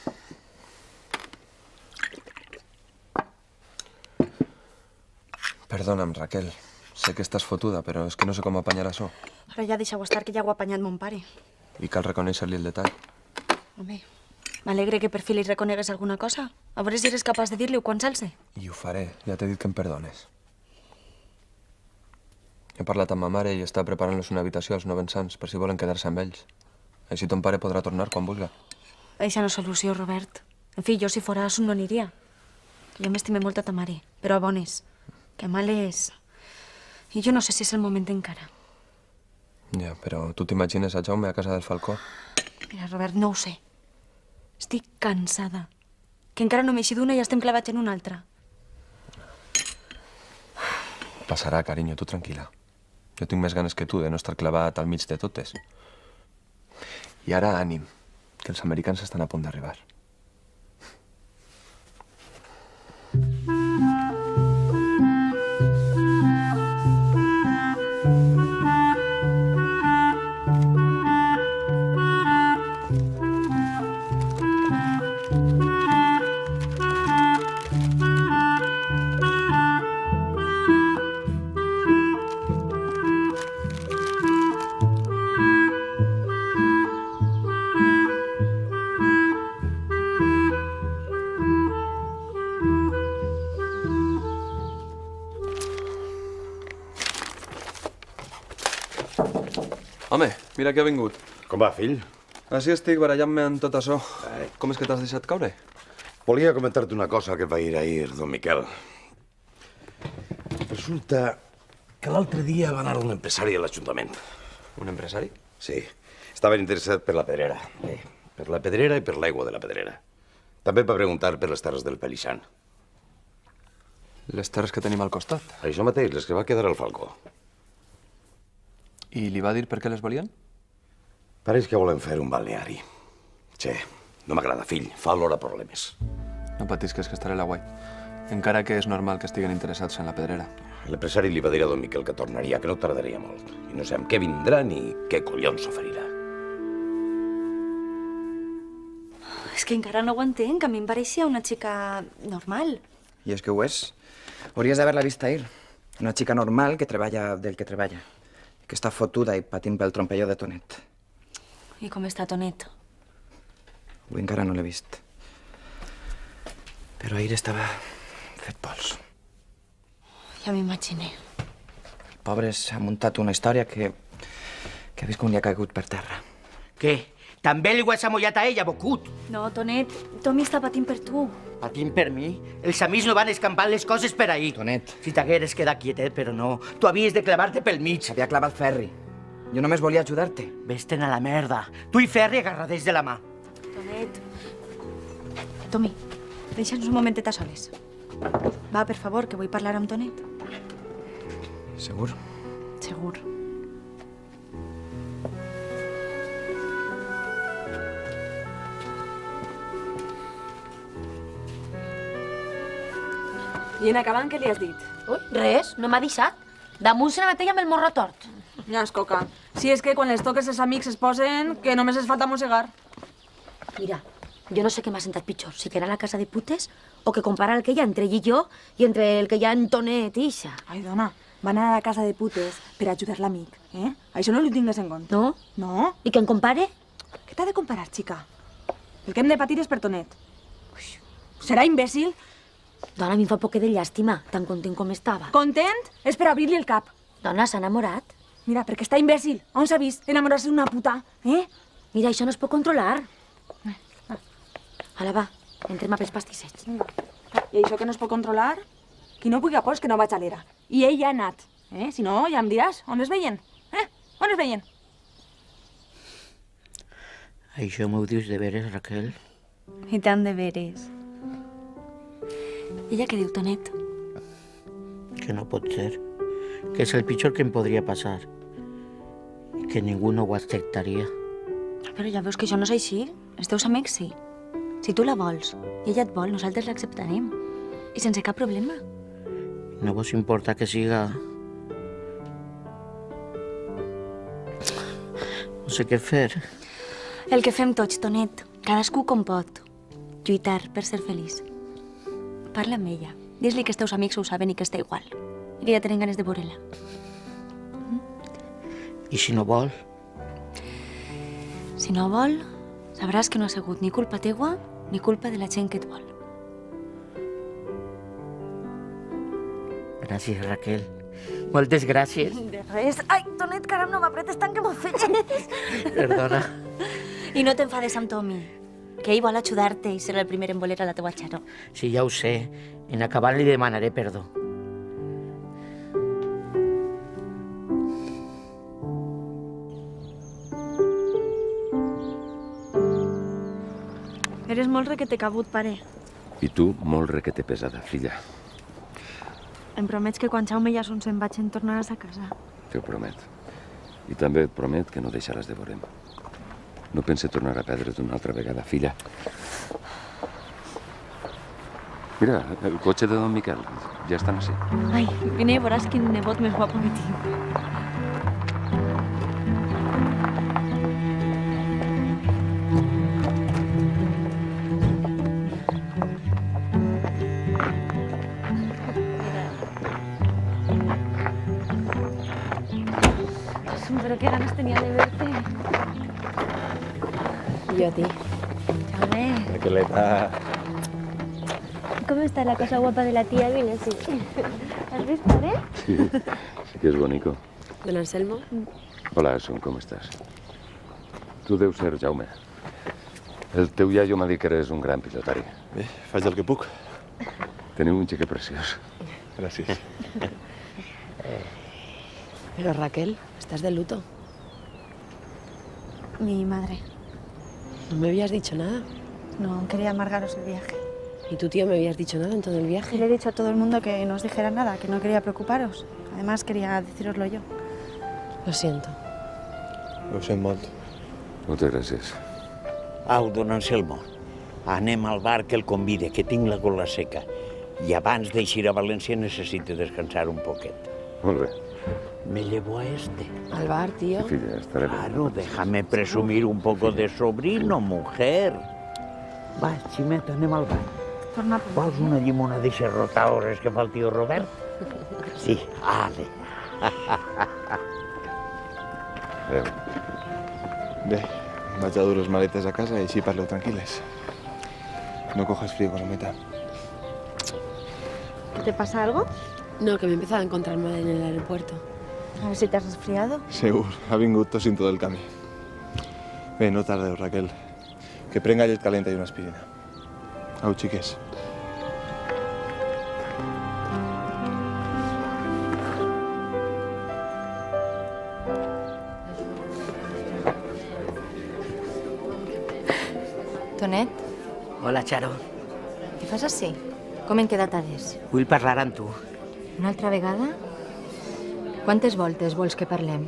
Perdona'm, Raquel. Sé que estàs fotuda, però és que no sé com apanyar això. Ara ja deixa-ho estar, que ja ho ha apanyat mon pare. I cal reconèixer-li el detall. Home, m'alegre que per fi li reconegues alguna cosa. A veure si eres capaç de dir-li-ho quan s'alce. I ho faré. Ja t'he dit que em perdones. He parlat amb ma mare i està preparant-los una habitació als novensans per si volen quedar-se amb ells. Així ton pare podrà tornar quan vulga. Eixa no és solució, Robert. En fi, jo si fora Asun no aniria. Jo m'estime molt a ta mare, però a bones. Que mal és... I jo no sé si és el moment encara. Ja, però tu t'imagines a Jaume a casa del Falcó? Mira, Robert, no ho sé. Estic cansada. Que encara no m'he eixit d'una i estem clavats en una altra. Passarà, carinyo, tu tranquil·la. Jo tinc més ganes que tu de no estar clavat al mig de totes. I ara ànim, que els americans estan a punt d'arribar. Home, mira qui ha vingut. Com va, fill? Així estic barallant-me amb tot això. Com és que t'has deixat caure? Volia comentar-te una cosa que va ir ahir, don Miquel. Resulta que l'altre dia va anar un empresari a l'Ajuntament. Un empresari? Sí. Estava interessat per la pedrera. Per la pedrera i per l'aigua de la pedrera. També va preguntar per les terres del Pelixant. Les terres que tenim al costat? Això mateix, les que va quedar al Falcó. I li va dir per què les volien? Pareix que volen fer un balneari. Che, no m'agrada, fill. Fa olor a problemes. No patisques, que estaré a la guai. Encara que és normal que estiguen interessats en la pedrera. L'empresari li va dir a don Miquel que tornaria, que no tardaria molt. I no sé amb què vindrà ni què collons s'oferirà. És que encara no ho entenc, que a mi em pareixia una xica normal. I és que ho és. Hauries d'haver-la vist ahir. Una xica normal que treballa del que treballa. Que està fotuda i patint pel trompelló de Tonet. I com està Tonet? Avui encara no l'he vist. Però ahir estava fet pols. Ja m'imagine. pobre s'ha muntat una història que ha vist com li ha caigut per terra. Què? També li ho has amollat a ella, bocut? No, Tonet, Tommy està patint per tu. Patint per mi? Els amics no van escampar les coses per ahir. Tonet. Si t'hagueres quedat quietet, però no. Tu havies de clavar-te pel mig. S'havia clavat Ferri. Jo només volia ajudar-te. Vés-te'n a la merda. Tu i Ferri agarradets de la mà. Tonet. Tommy, deixa'ns un momentet a soles. Va, per favor, que vull parlar amb Tonet. Segur? Segur. I en acabant, què li has dit? Ui, res, no m'ha deixat. Damunt se la mateix amb el morro tort. Ja, escoca. Si és que quan les toques els amics es posen, que només es falta mossegar. Mira, jo no sé què m'ha sentat pitjor, si que era la casa de putes o que comparar el que hi ha entre ell i jo i entre el que hi ha en Tonet i ixa. Ai, dona, van anar a la casa de putes per ajudar l'amic, eh? Això no ho tingues en compte. No? No? I que em compare? Què t'ha de comparar, xica? El que hem de patir és per Tonet. Ui, serà imbècil? Dona, a mi em fa poc de llàstima, tan content com estava. Content? És per obrir-li el cap. Dona, s'ha enamorat. Mira, perquè està imbècil. On s'ha vist enamorar-se d'una puta, eh? Mira, això no es pot controlar. Ala, va, entrem a pels pastissets. I això que no es pot controlar? Qui no pugui a pols que no vaig a l'era. I ell ja ha anat. Si no, ja em diràs, on es veien? On es veien? Això m'ho dius de veres, Raquel? I tant de veres. Ella què diu, Tonet? Que no pot ser. Que és el pitjor que em podria passar. I que ningú no ho acceptaria. Però ja veus que això no és així. Els teus amics sí. Si tu la vols i ella et vol, nosaltres l'acceptarem. I sense cap problema. No vos importa que siga... No sé què fer. El que fem tots, Tonet. Cadascú com pot. Lluitar per ser feliç. Parla amb ella. Dis-li que els teus amics ho saben i que està igual. I que ja tenen ganes de veure-la. I si no vol? Si no vol, sabràs que no ha sigut ni culpa teua ni culpa de la gent que et vol. Gràcies, Raquel. Moltes gràcies. De res. Ai, Tonet, caram, no m'apretes tant que m'ofegues. Perdona. I no t'enfades amb Tommy, que ell vol ajudar-te i serà el primer en voler a la teua Charo. Sí, ja ho sé. En acabant li demanaré perdó. Eres molt requete cabut, pare. I tu, molt requete pesada, filla. Em promets que quan Jaume i Jason se'n vagin tornaràs a casa. T'ho promet. I també et promet que no deixaràs de veure'm. No pense tornar a perdre't una altra vegada, filla. Mira, el cotxe de don Miquel. Ja estan així. Ai, vine i veuràs quin nebot més guapo que tinc. Pero qué ganas tenía de verte. Yo a ti. Jaume. Raqueleta. ¿Cómo está la cosa guapa de la tía? Viene así. ¿Has visto, Sí, sí que és bonico. Don Anselmo? Hola, Son, com estàs? Tu deus ser Jaume. El teu iaio m'ha dit que eres un gran pilotari. Bé, faig el que puc. Teniu un xiquet preciós. Gràcies. Pero Raquel, estás de luto. Mi madre. No me habías dicho nada. No, quería amargaros el viaje. ¿Y tu tío me habías dicho nada en todo el viaje? Le he dicho a todo el mundo que no os dijera nada, que no quería preocuparos. Además, quería decíroslo yo. Lo siento. Ho sent molt. Moltes gràcies. Au, don Anselmo, anem al bar que el convide, que tinc la gola seca. I abans d'eixir a València necessito descansar un poquet. Molt bé. Me llevo a este. Al bar, tío. Sí, filla, estaré bien. Claro, déjame presumir un poco de sobrino, mujer. Va, Ximeta, anem al bar. Torna a Vols una llimona d'eixes rotadores que fa el tio Robert? Sí, ale. Adéu. Bé, vaig a dur les maletes a casa i així parleu tranquil·les. No coges frío, Colometa. ¿Te pasa algo? No, que me he empezado a encontrar mal en el aeropuerto. A ver si te has resfriado. Segur, ha vingut tossint tot el camí. Bé, no tardeu, Raquel. Que prenga llet calenta i una aspirina. Au, xiques. Tonet, Hola, Charo. què fas així? Com hem quedat adés? Vull parlar amb tu. Una altra vegada? Quantes voltes vols que parlem?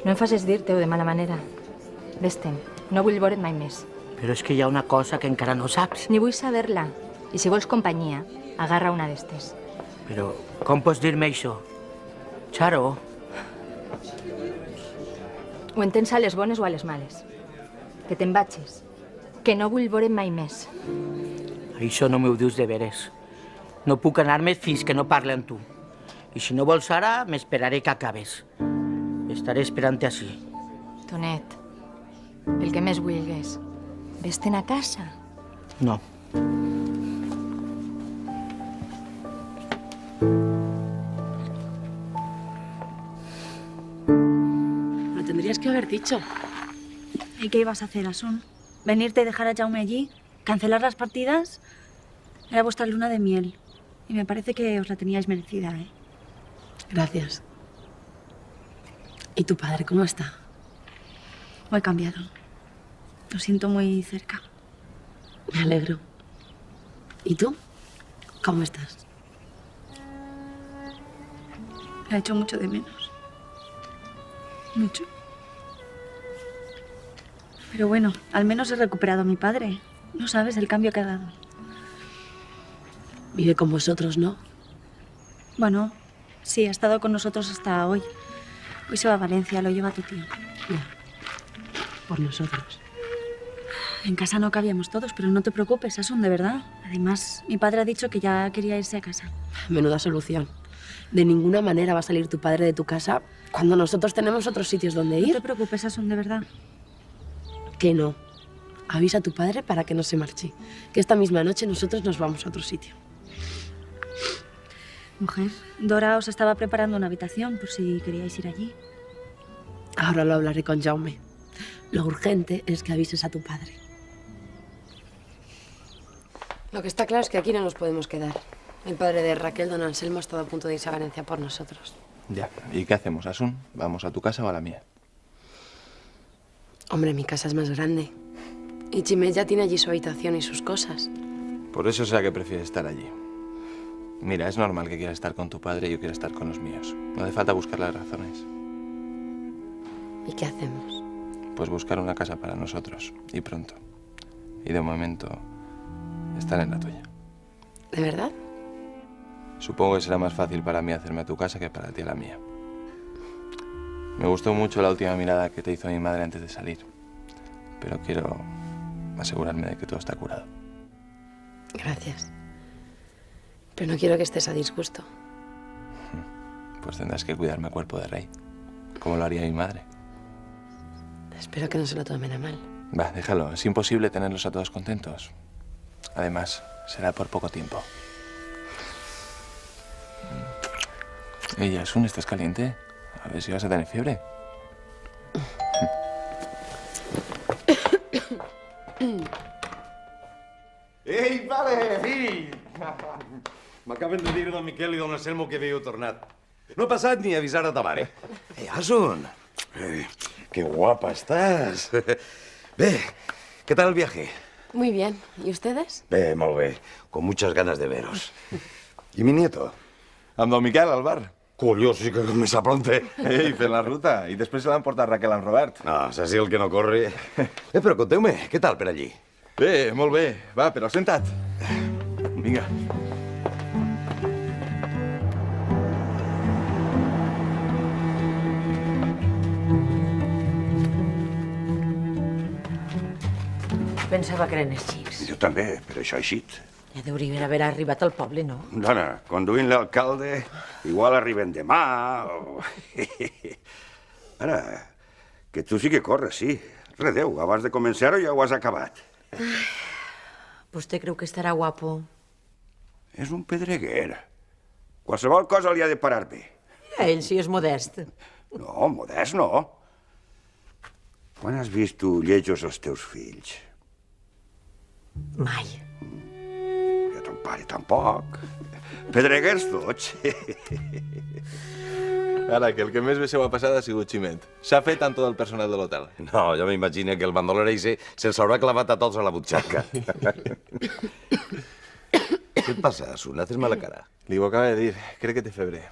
No em facis dir-te-ho de mala manera. Vés-te'n, no vull veure't mai més. Però és que hi ha una cosa que encara no saps. Ni vull saber-la. I si vols companyia, agarra una d'estes. Però com pots dir-me això? Charo, Ho entens a les bones o a les males. Que te'n vagis. Que no vull veure't mai més. això no m'ho dius de veres. No puc anar-me fins que no parli amb tu. I si no vols ara, m'esperaré que acabes. Estaré esperant-te ací. Tonet, el que més vulguis. Vés-te'n a casa. No. Lo tendrías que haber dicho. ¿Y qué ibas a hacer, Asun? ¿Venirte y dejar a Jaume allí? ¿Cancelar las partidas? Era vuestra luna de miel. Y me parece que os la teníais merecida, ¿eh? Gracias. ¿Y tu padre cómo está? Muy cambiado. Lo siento muy cerca. Me alegro. ¿Y tú? ¿Cómo estás? Me ha hecho mucho de menos. Mucho. Pero bueno, al menos he recuperado a mi padre. No sabes el cambio que ha dado. Vive con vosotros, ¿no? Bueno, sí, ha estado con nosotros hasta hoy. Hoy se va a Valencia, lo lleva tu tío. Ya. Por nosotros. En casa no cabíamos todos, pero no te preocupes, Asun, de verdad. Además, mi padre ha dicho que ya quería irse a casa. Menuda solución. De ninguna manera va a salir tu padre de tu casa cuando nosotros tenemos otros sitios donde ir. No te preocupes, Asun, de verdad. Que no. Avisa a tu padre para que no se marche. Que esta misma noche nosotros nos vamos a otro sitio. Mujer, Dora os estaba preparando una habitación por si queríais ir allí. Ahora lo hablaré con Jaume. Lo urgente es que avises a tu padre. Lo que está claro es que aquí no nos podemos quedar. El padre de Raquel, don Anselmo, ha estado a punto de irse a Valencia por nosotros. Ya. ¿Y qué hacemos, Asun? ¿Vamos a tu casa o a la mía? Hombre, mi casa es más grande. Y Chimé ya tiene allí su habitación y sus cosas. Por eso será que prefieres estar allí. Mira, es normal que quieras estar con tu padre y yo quiera estar con los míos. No hace falta buscar las razones. ¿Y qué hacemos? Pues buscar una casa para nosotros, y pronto. Y de momento, estar en la tuya. ¿De verdad? Supongo que será más fácil para mí hacerme a tu casa que para ti a la mía. Me gustó mucho la última mirada que te hizo mi madre antes de salir. Pero quiero asegurarme de que todo está curado. Gracias. Pero no quiero que estés a disgusto. Pues tendrás que cuidarme a cuerpo de rey, como lo haría mi madre. Espero que no se lo tomen a mal. Va, déjalo. Es imposible tenerlos a todos contentos. Además, será por poco tiempo. Ella, Asun, ¿estás caliente? A ver si vas a tener fiebre. Ei, vale, fill! M'acaben de dir don Miquel i don Anselmo que havíeu tornat. No ha passat ni a avisar a ta mare. Asun, qué guapa estás. Bé, ¿qué tal el viaje? Muy bien. ¿Y ustedes? Bé, molt bé. Con muchas ganas de veros. ¿Y mi nieto? Amb don Miquel, al bar. Colló, sí que me s'apronte. Ei, fent la ruta. I després se l'han portat Raquel amb Robert. No, saps el que no corre. Però conteu-me, què tal per allí? Bé, molt bé. Va, però senta't. Vinga. Pensava que eren els xics. Jo també, però això ha eixit. Ja deurien haver arribat al poble, no? Dona, conduint l'alcalde, igual arriben demà o... Ara, que tu sí que corres, sí. Redeu, abans de començar-ho ja ho has acabat. Vostè creu que estarà guapo? És un pedreguer. Qualsevol cosa li ha de parar bé. Ell sí és modest. No, modest no. Quan has vist tu lletjos els teus fills? Mai. Jo ton pare tampoc. Pedreguers tots. Ara, que el que més bé se ho ha passat ha sigut Ximet. S'ha fet amb tot el personal de l'hotel. No, jo m'imagino que el bandoler eixe se'ls haurà clavat a tots a la butxaca. Què et passa, Asun? Haces mala cara. Li ho acaba de dir. Crec que té febre.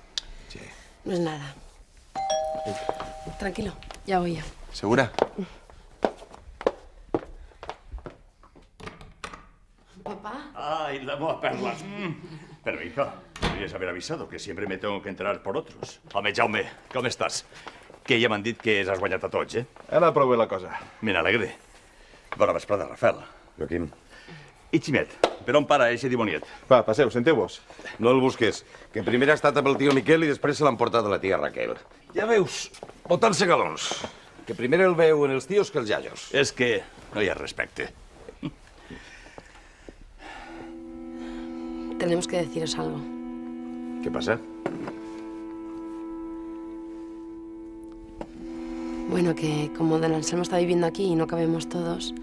Sí. No es nada. Tranquilo, ya voy ya. ¿Segura? ¿Papá? Ay, la moa perlas. Pero, hija, deberías haber avisado que siempre me tengo que enterar por otros. Home, Jaume, com estàs? Que ja m'han dit que has guanyat a tots, eh? Ara prou bé la cosa. Me n'alegre. Bona vesprada, Rafael. Joaquim. I Ximet, per on para eixe dimoniet? Va, passeu, senteu-vos. No el busques, que primer ha estat amb el tio Miquel i després se l'han portat a la tia Raquel. Ja veus, botant-se galons. Que primer el veu en els tios que els iaios. És que no hi ha respecte. Tenemos que deciros algo. ¿Qué pasa? Bueno, que como don Anselmo está viviendo aquí y no cabemos todos,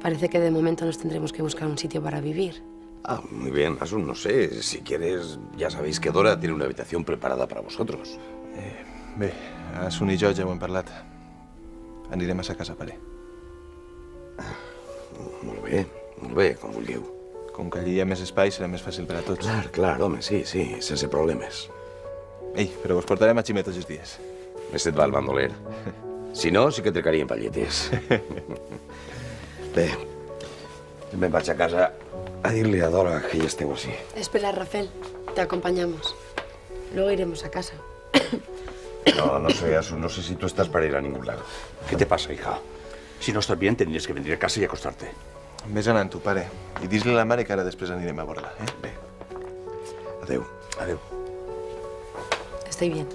parece que de momento nos tendremos que buscar un sitio para vivir. Ah, muy bien, Asun, no sé. Si quieres, ya sabéis que Dora tiene una habitación preparada para vosotros. Bé, Asun i jo ja ho hem parlat. Anirem a sa casa, pare. Molt bé, com vulgueu. Com que allí hi ha més espai, serà més fàcil per a tots. Clar, home, sí, sense problemes. Ei, però us portarem a Ximet tots els dies. Més et va el bandoler. Si no, sí que trecaríem palletes. Bé, me'n vaig a casa a dir-li a Dora que ja esteu així. Espera, Rafael, te acompañamos. Luego iremos a casa. No sé, Asun, no sé si tú estás para ir a ningún lado. ¿Qué te pasa, hija? Si no estás bien, tendrías que venir a casa y acostarte. Vés anant, tu, pare. I dis-li a la mare que ara després anirem a veure-la, eh? Bé. Adéu. Adéu. Estoy bien.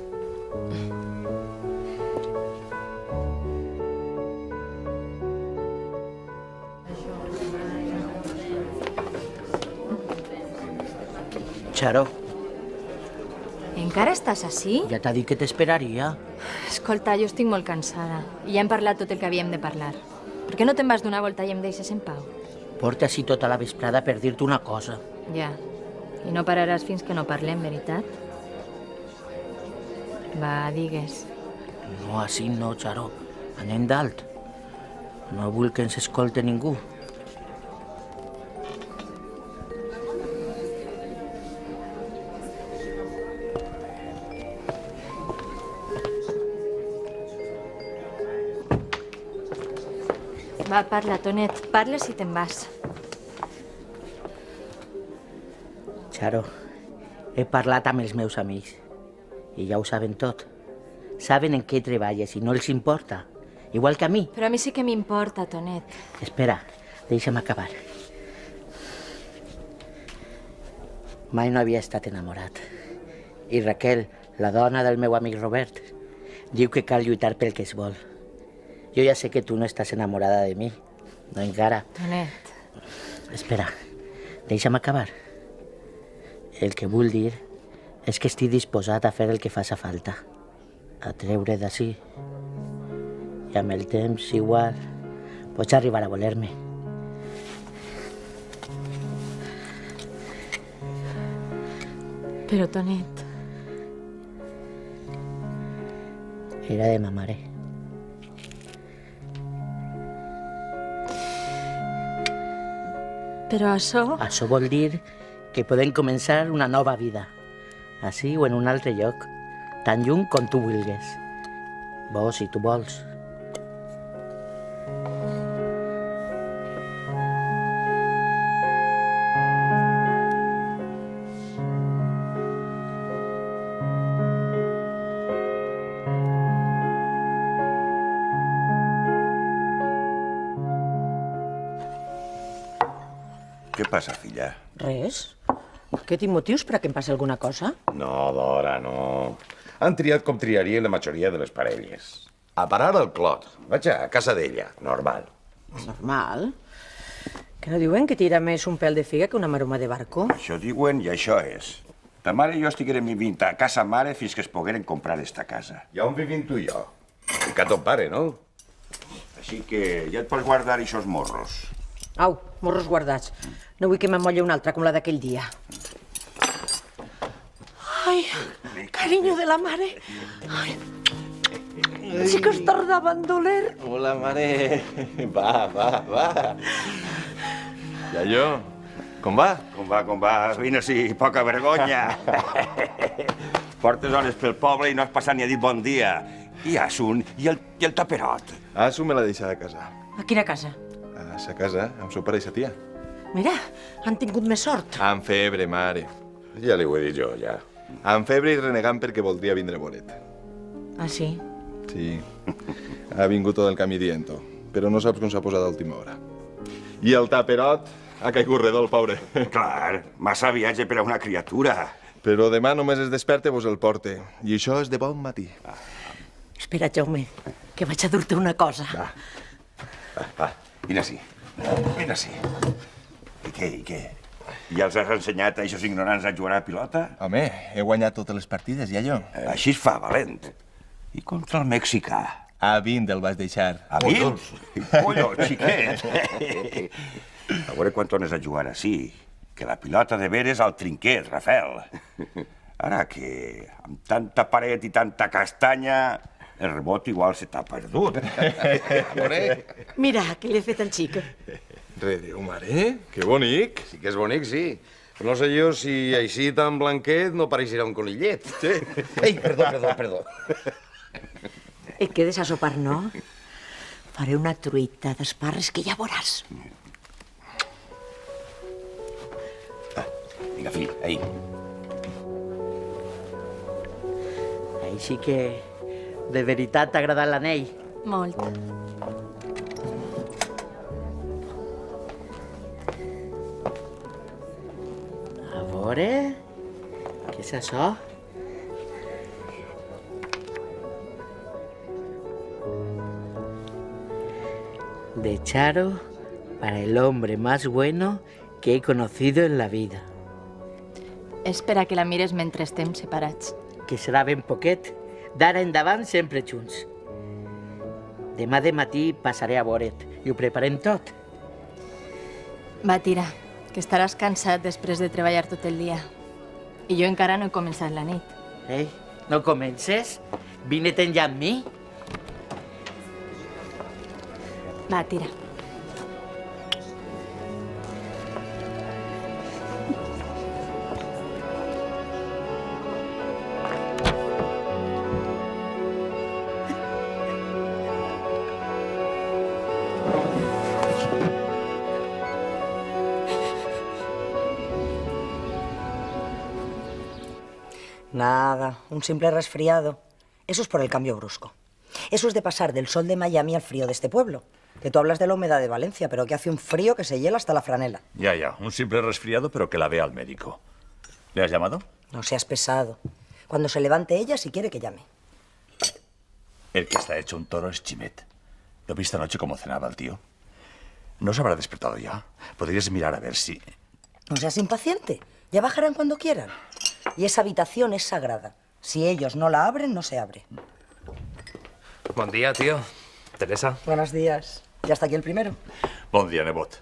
Charo, Encara estàs així? ja t'ha dit que t'esperaria. Escolta, jo estic molt cansada. I ja hem parlat tot el que havíem de parlar. Per què no te'n vas donar volta i em deixes en pau? Porta així tota la vesprada per dir-te una cosa. Ja. I no pararàs fins que no parlem, veritat? Va, digues. No, així no, Charo. Anem dalt. No vull que ens escolte ningú. Va, parla, Tonet. Parla si te'n vas. Charo, he parlat amb els meus amics i ja ho saben tot. Saben en què treballes i no els importa. Igual que a mi. Però a mi sí que m'importa, Tonet. Espera, deixa'm acabar. Mai no havia estat enamorat. I Raquel, la dona del meu amic Robert, diu que cal lluitar pel que es vol. Jo ja sé que tu no estàs enamorada de mi. No encara. Tonet. Espera, deixa'm acabar. El que vull dir és que estic disposat a fer el que faci falta. A treure d'ací. I amb el temps, igual, pots arribar a voler-me. Però, Tonet... Era de ma mare. Però això... Això vol dir que podem començar una nova vida. Així o en un altre lloc, tan lluny com tu vulguis. Vos, si tu vols. Què passa, filla? Res. Que tinc motius perquè em passi alguna cosa? No, Dora, no. Han triat com triarien la majoria de les parelles. A parar al clot. Vaig a casa d'ella, normal. Normal? Que no diuen que tira més un pèl de figa que una maroma de barco? Això diuen i això és. Ta mare i jo estiguérem vivint a casa mare fins que es pogueren comprar esta casa. I on vivim tu i jo? Que ton pare, no? Així que ja et pots guardar ixos morros. Au, morros guardats. No vull que m'amolle una altra com la d'aquell dia. Ai, carinyo de la mare. Ai, sí que es tardava en doler. Hola, mare. Va. Iaio, com va? Com va? Vine sí, poca vergonya. Portes hores pel poble i no has passat ni a dir bon dia. I Asun, i el taperot? Asun me l'ha deixat a casa. A quina casa? A sa casa, amb seu pare i sa tia. Mira, han tingut més sort. Amb febre, mare. Ja li ho he dit jo, ja. Amb febre i renegant perquè voldria vindre a veure't. Ah, sí? Sí. Ha vingut tot el camí dient-ho, però no saps com s'ha posat a última hora. I el taperot ha caigut redol, pobre. Clar, massa viatge per a una criatura. Però demà només es desperte, vos el porte. I això és de bon matí. Espera, Jaume, que vaig a dur-te una cosa. Va, vine ací. I què? Ja els has ensenyat a aquests ignorants a jugar a pilota? Home, he guanyat totes les partides, ja jo. Així es fa, valent. I contra el mexicà? A 20 el vas deixar. A 20? Pollo, xiquet. A veure quan tornes a jugar així. Que la pilota de veres al trinquet, Rafael. Ara que amb tanta paret i tanta castanya, el rebot igual se t'ha perdut. Mira, que li he fet al xic. Redeu, mare, que bonic. Sí que és bonic, sí. Però no sé jo si així tan blanquet no pareixerà un conillet. Sí. Ei, perdó. Et quedes a sopar, no? Faré una truita d'esparres que ja veuràs. Vinga, fill, ahí. Així que de veritat t'ha agradat l'anell? Molt. A veure... Què és això? De Charo para el hombre más bueno que he conocido en la vida. Espera que la mires mentre estem separats. Que serà ben poquet. D'ara endavant sempre junts. Demà de matí passaré a veure't i ho preparem tot. Va, tira, que estaràs cansat després de treballar tot el dia. I jo encara no he començat la nit. Ei, no comences? Vine-te'n ja amb mi? Va, tira. Nada, un simple resfriado. Eso es por el cambio brusco. Eso es de pasar del sol de Miami al frío de este pueblo. Que tú hablas de la humedad de Valencia, pero que hace un frío que se hiela hasta la franela. Ya, un simple resfriado, pero que la vea al médico. ¿Le has llamado? No seas pesado. Cuando se levante ella, si quiere que llame. El que está hecho un toro es Chimet. ¿Lo viste anoche cómo cenaba el tío? ¿No se habrá despertado ya? Podrías mirar a ver si... No seas impaciente. Ya bajarán cuando quieran. Y esa habitación es sagrada. Si ellos no la abren, no se abre. Bon dia, tio. Teresa. Buenos días. ¿Ya está aquí el primero? Bon dia, nebot.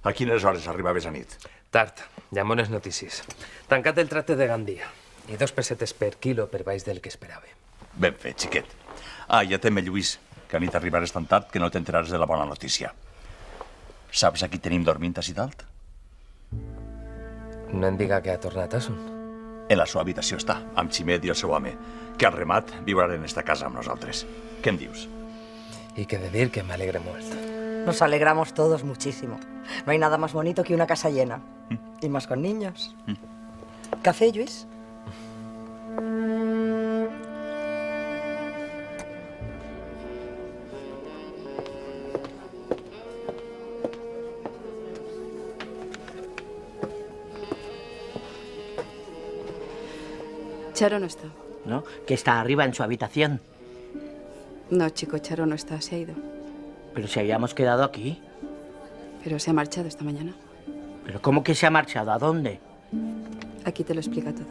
A quines hores arribaves a nit? Tard. Hi ha bones notícies. Tancat el tracte de Gandia. I 2 pessetes per quilo per baix del que esperava. Ben fet, xiquet. Ah, ja teme, Lluís, que a nit arribaràs tan tard que no t'enteraràs de la bona notícia. Saps a qui tenim dormint així dalt? No em diga que ha tornat Asun. En la seva habitació està, amb Ximet i el seu home, que al remat viuran en esta casa amb nosaltres. Què em dius? Y que de dir que me alegre molt. Nos alegramos todos muchísimo. No hay nada más bonito que una casa llena. Y más con niños. ¿Café, Lluís? Charo no está. ¿No? Que está arriba en su habitación. No, chico, Charo no está, se ha ido. Pero si habíamos quedado aquí. Pero se ha marchado esta mañana. ¿Pero cómo que se ha marchado? ¿A dónde? Aquí te lo explica todo.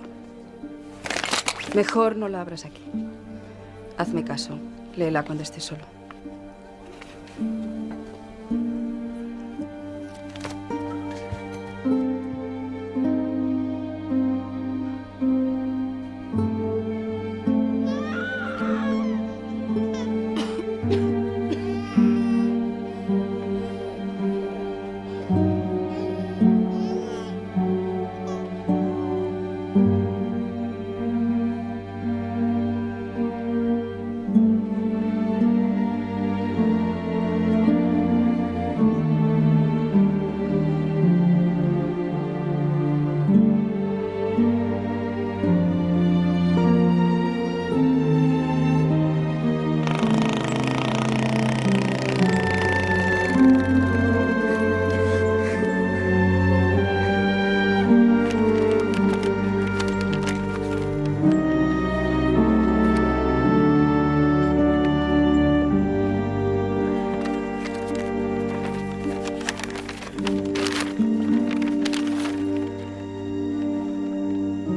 Mejor no la abras aquí. Hazme caso. Léela cuando estés solo.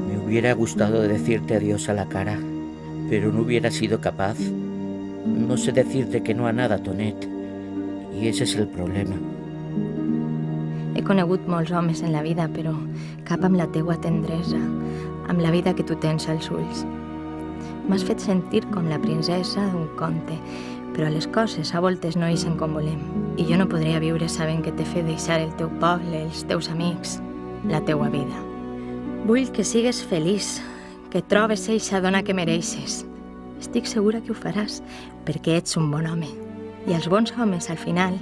Me hubiera gustado decirte adiós a la cara, pero no hubiera sido capaz. No sé decirte que no a nada, Tonet, i ese és el problema. He conegut molts homes en la vida, però cap amb la teua tendresa, amb la vida que tu tens als ulls. M'has fet sentir com la princesa d'un conte, però les coses a voltes no ixen com volem, i jo no podria viure sabent que t'he fet deixar el teu poble, els teus amics, la teua vida. Vull que sigues feliç, que trobes eixa dona que mereixes. Estic segura que ho faràs, perquè ets un bon home. I als bons homes, al final,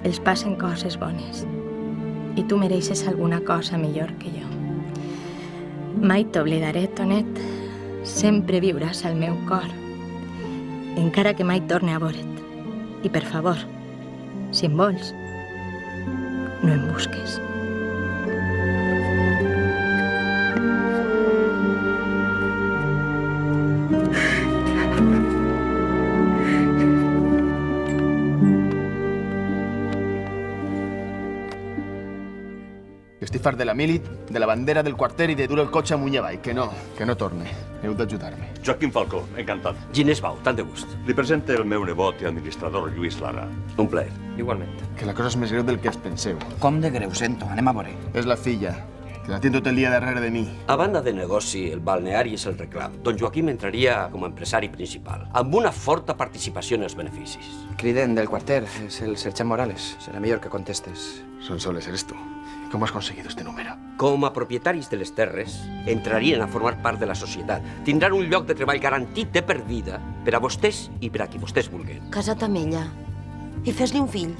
els passen coses bones. I tu mereixes alguna cosa millor que jo. Mai t'oblidaré, Tonet. Sempre viuràs al meu cor. Encara que mai torne a veure't. I, per favor, si em vols, no em busques. Estic fart de la mili, de la bandera del quarter i de dur el cotxe amunt i avall. Que no torne. Heu d'ajudar-me. Joaquim Falcó, encantat. Ginés Bau, tant de gust. Li presento el meu nebot i administrador, Lluís Lara. Un plaer. Igualment. Que la cosa és més greu del que es penseu. Com de greu, sento. Anem a veure. És la filla, que la tinc tot el dia darrere de mi. A banda de negoci, el balneari és el reclam. Don Joaquim entraria com a empresari principal, amb una forta participació en els beneficis. Criden del quarter, és el sergent Morales. Serà millor que contestes. Sonsoles, eres tu. ¿Cómo has conseguido este número? Com a propietaris de les terres, entrarien a formar part de la societat. Tindran un lloc de treball garantit de per vida per a vostès i per a qui vostès vulguin. Casa't amb ella i fes-li un fill.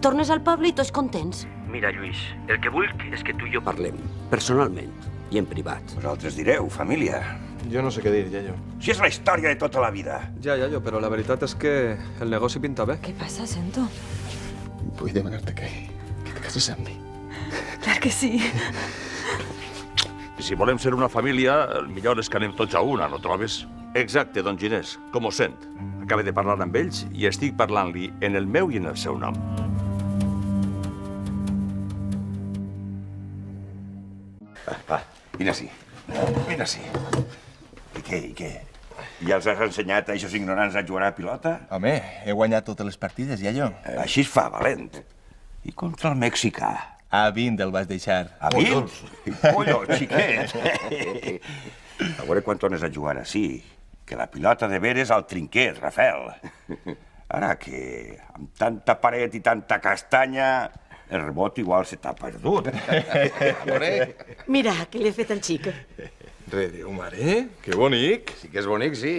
Tornes al poble i tots contents. Mira, Lluís, el que vull és que tu i jo parlem, personalment i en privat. Vosaltres direu, família. Jo no sé què dir, Yayo. Si és la història de tota la vida. Ja, Yayo, però la veritat és que el negoci pinta bé. ¿Qué pasa, Sento? Vull demanar-te que te cases amb mi. Clar que sí. Si volem ser una família, el millor és que anem tots a una, no trobes? Exacte, don Ginés, com ho sent. Acabo de parlar amb ells i estic parlant-li en el meu i en el seu nom. Va, vine ací. Vine ací. I què? Ja els has ensenyat a aquests ignorants a jugar a pilota? Home, he guanyat totes les partides, Yayo. Així es fa, valent. I contra el mexicà? A 20 el vas deixar. A 20? Pollo, xiquet. A veure quan tornes a jugar així. Que la pilota de veres al trinquet, Rafael. Ara que amb tanta paret i tanta castanya, el rebot igual se t'ha perdut. Mira, què li he fet al xic. Déu, mare, que bonic. Sí que és bonic, sí.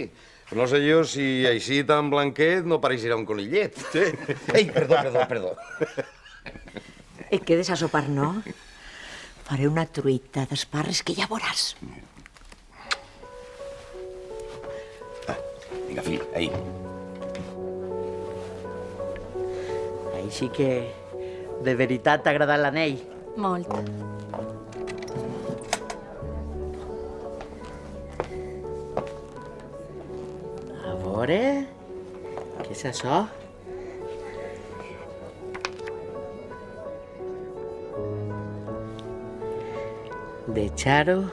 Però no sé jo si així tan blanquet no pareixerà un conillet. Sí. Ei, perdó. Et quedes a sopar, no? Faré una truita d'esparres que ja veuràs. Vinga, fill, ahí. Així que, de veritat t'ha agradat l'anell? Molt. A veure... Què és això? De Charo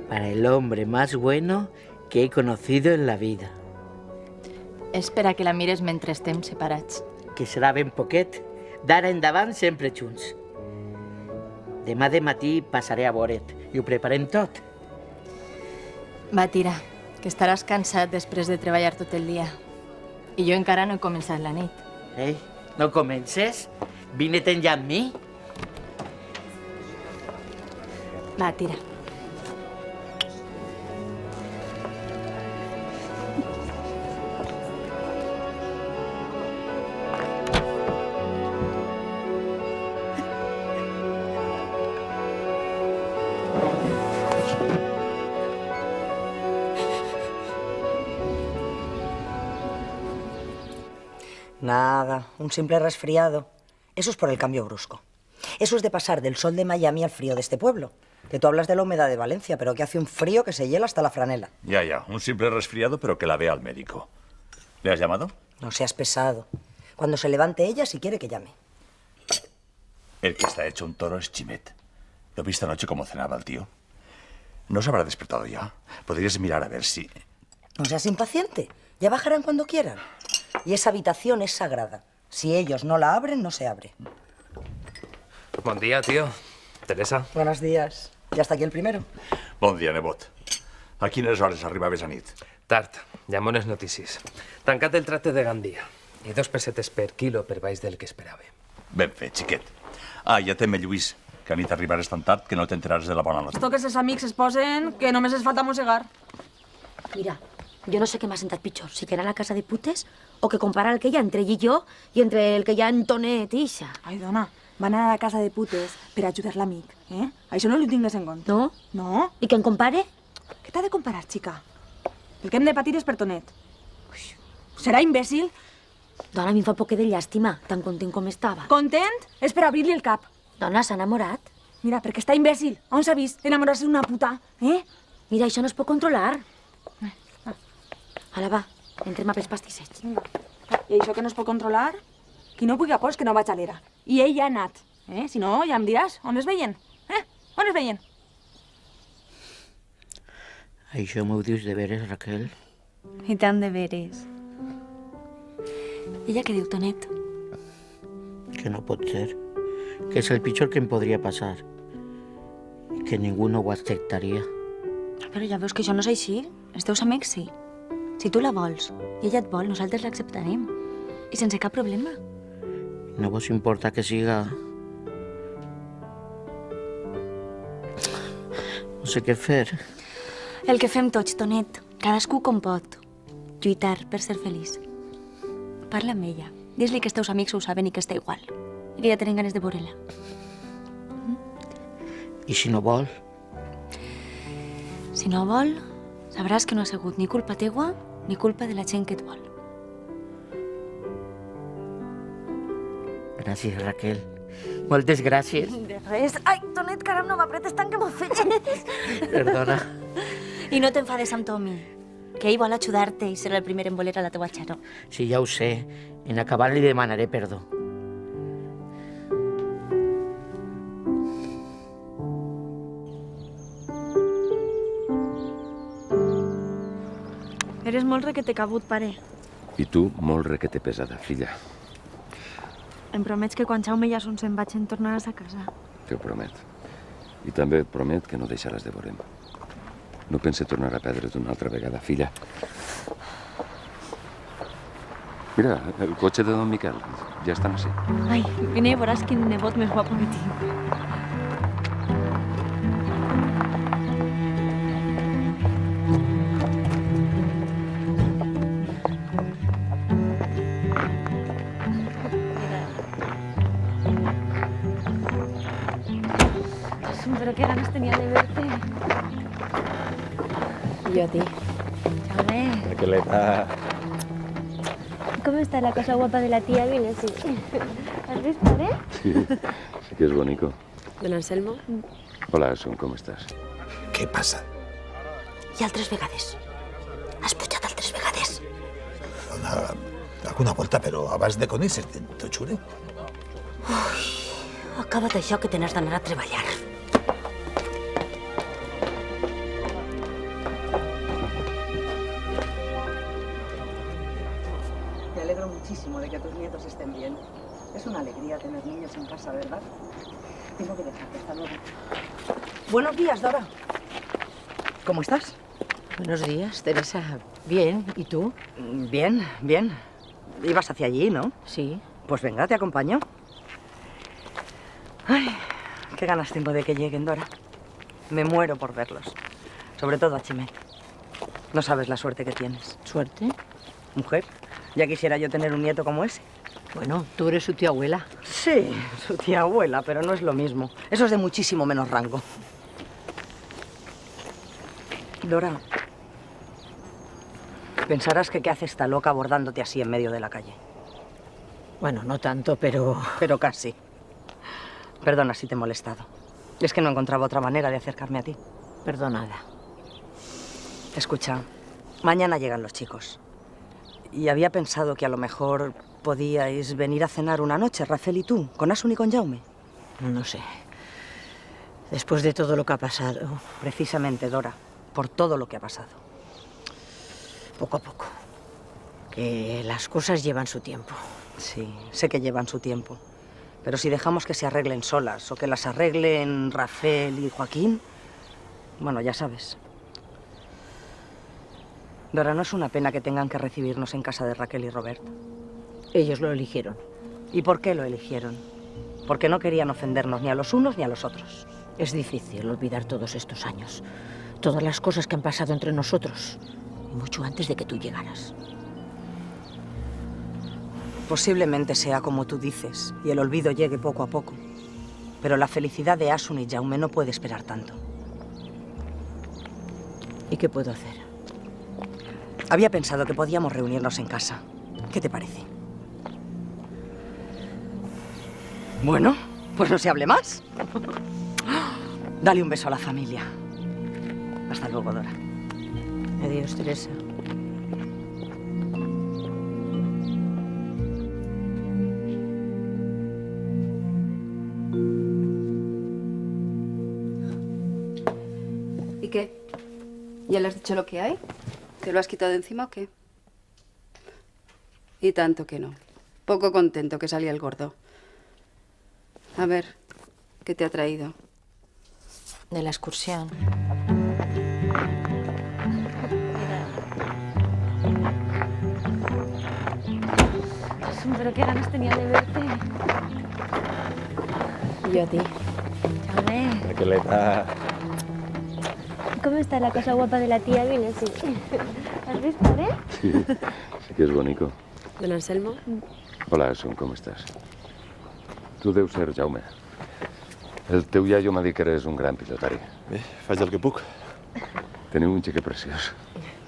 para el hombre más bueno que he conocido en la vida. Espera que la mires mentre estem separats. Que serà ben poquet, d'ara endavant sempre junts. Demà de matí passaré a veure't i ho preparem tot. Va, tira, que estaràs cansat després de treballar tot el dia. I jo encara no he començat la nit. Ei, no comences? Vine-te'n ja amb mi? Va, tira. Nada, un simple resfriado. Eso es por el cambio brusco. Eso es de pasar del sol de Miami al frío de este pueblo. Que tú hablas de la humedad de Valencia, pero que hace un frío que se hiela hasta la franela. Ya, un simple resfriado, pero que la vea al médico. ¿Le has llamado? No seas pesado. Cuando se levante ella, si quiere que llame. El que está hecho un toro es Chimet. ¿Lo viste anoche cómo cenaba el tío? ¿No se habrá despertado ya? Podrías mirar a ver si... No seas impaciente. Ya bajarán cuando quieran. Y esa habitación es sagrada. Si ellos no la abren, no se abre. Bon dia, tio. Teresa. Buenos días. Ja està aquí el primero. Bon dia, nebot. A quines hores arribaves a nit? Tard. Hi ha bones notícies. Tancat el tracte de Gandia. I 2 pessetes per quilo per baix del que esperava. Ben fet, xiquet. Ja teme Lluís, que a nit arribaràs tan tard que no t'enteraràs de la bona notícia. Esto que els amics es posen, que només es falta mossegar. Mira, yo no sé qué m'ha sentat pitjor, si que era la casa de putes o que comparar el que hi ha entre ell i jo i entre el que hi ha en Tonet i ixa. Ai, dona, van anar a la casa de putes per ajudar l'amic, eh? Això no ho tingues en compte. No? No? I que em compare? Què t'ha de comparar, xica? El que hem de patir és per Tonet. Ui, serà imbècil? Dona, a mi em fa poc de llàstima, tan content com estava. Content? És per obrir-li el cap. Dona, s'ha enamorat. Mira, perquè està imbècil. On s'ha vist enamorar-se d'una puta, eh? Mira, això no es pot controlar. Ala, va, entrem a pels pastissets. I això que no es pot controlar? Qui no pugui a pols que no vaig a l'era. I ell ja ha anat. Si no, ja em diràs on es veien. On es veien? Això m'ho dius de veres, Raquel? I tant de veres. Ella què diu, Tonet? Que no pot ser. Que és el pitjor que em podria passar. I que ningú no ho acceptaria. Però ja veus que això no és així. Els teus amics sí. Si tu la vols i ella et vol, nosaltres l'acceptarem. I sense cap problema. No vos importa que siga... No sé què fer. El que fem tots, Tonet. Cadascú com pot. Lluitar per ser feliç. Parla amb ella. Dis-li que els teus amics ho saben i que està igual. I que ja tenen ganes de veure-la. I si no vol? Si no vol, sabràs que no ha sigut ni culpa teua ni culpa de la gent que et vol. Gràcies, Raquel. Moltes gràcies. De res. Ai, Tonet, caram, no m'apretes tant que m'ofegues. Perdona. I no t'enfades amb Tommy, que ell vol ajudar-te i serà el primer en voler a la teua Charo. Sí, ja ho sé. En acabar li demanaré perdó. Eres molt requete cabut, pare. I tu, molt requete pesada, filla. Em promets que quan Jaume i Jason se'n vagin tornaràs a casa. T'ho promet. I també et promet que no deixaràs de veure'm. No pense tornar a perdre't una altra vegada, filla. Mira, el cotxe de don Miquel. Ja estan així. Ai, vine i veuràs quin nebot més guapo que tinc. Però que ganes tenia de verte. Jo a ti. Jaume. Raqueleta. ¿Cómo está la cosa guapa de la tía Vine? Sí. ¿Has visto, Sí, sí que és bonico. Don Anselmo? Hola, Asun, com estàs? Què passa? I altres vegades. Has pujat altres vegades. Alguna volta, però abans de conèixer-te, t'ho jure. Acaba't això que te n'has d'anar a treballar. contentísimo de que tus nietos estén bien. Es una alegría tener niños en casa, ¿verdad? Tengo que dejarte. Hasta luego. Buenos días, Dora. ¿Cómo estás? Buenos días, Teresa. Bien, ¿y tú? Bien, bien. Ibas hacia allí, ¿no? Sí. Pues venga, te acompaño. Ay, qué ganas tengo de que lleguen, Dora. Me muero por verlos. Sobre todo a Chimet. No sabes la suerte que tienes. ¿Suerte? Mujer, ya quisiera yo tener un nieto como ese. Bueno, tú eres su tía abuela. Sí, su tía abuela, pero no es lo mismo. Eso es de muchísimo menos rango. Dora, pensarás que qué hace esta loca abordándote así en medio de la calle. Bueno, no tanto, pero... Pero casi. Perdona si te he molestado. Es que no encontraba otra manera de acercarme a ti. Perdonada. Escucha, mañana llegan los chicos. Y había pensado que a lo mejor podíais venir a cenar una noche, Rafael y tú, con Asun y con Jaume. No sé. Después de todo lo que ha pasado... Precisamente, Dora, por todo lo que ha pasado. Poco a poco. Que las cosas llevan su tiempo. Sí, sé que llevan su tiempo. Pero si dejamos que se arreglen solas o que las arreglen Rafael y Joaquín... Bueno, ya sabes. Dora, no es una pena que tengan que recibirnos en casa de Raquel y Robert. Ellos lo eligieron. ¿Y por qué lo eligieron? Porque no querían ofendernos ni a los unos ni a los otros. Es difícil olvidar todos estos años. Todas las cosas que han pasado entre nosotros. Y mucho antes de que tú llegaras. Posiblemente sea como tú dices y el olvido llegue poco a poco. Pero la felicidad de Asun y Jaume no puede esperar tanto. ¿Y qué puedo hacer? Había pensado que podíamos reunirnos en casa. ¿Qué te parece? Bueno, pues no se hable más. Dale un beso a la familia. Hasta luego, Dora. Adiós, Teresa. ¿Y qué? ¿Ya le has dicho lo que hay? ¿Te lo has quitado de encima o qué? Y tanto que no. Poco contento que salía el gordo. A ver, ¿qué te ha traído? De la excursión. Pero qué ganas tenía de verte. Y yo a ti. Jaume. Raqueleta. ¿Cómo está la cosa guapa de la tía Vinesi? ¿Has visto, Sí, sí que és bonico. Don Anselmo? Hola, Asun, com estàs? Tu deus ser Jaume. El teu iaio m'ha dit que eres un gran pilotari. Bé, faig el que puc. Teniu un xiquet preciós.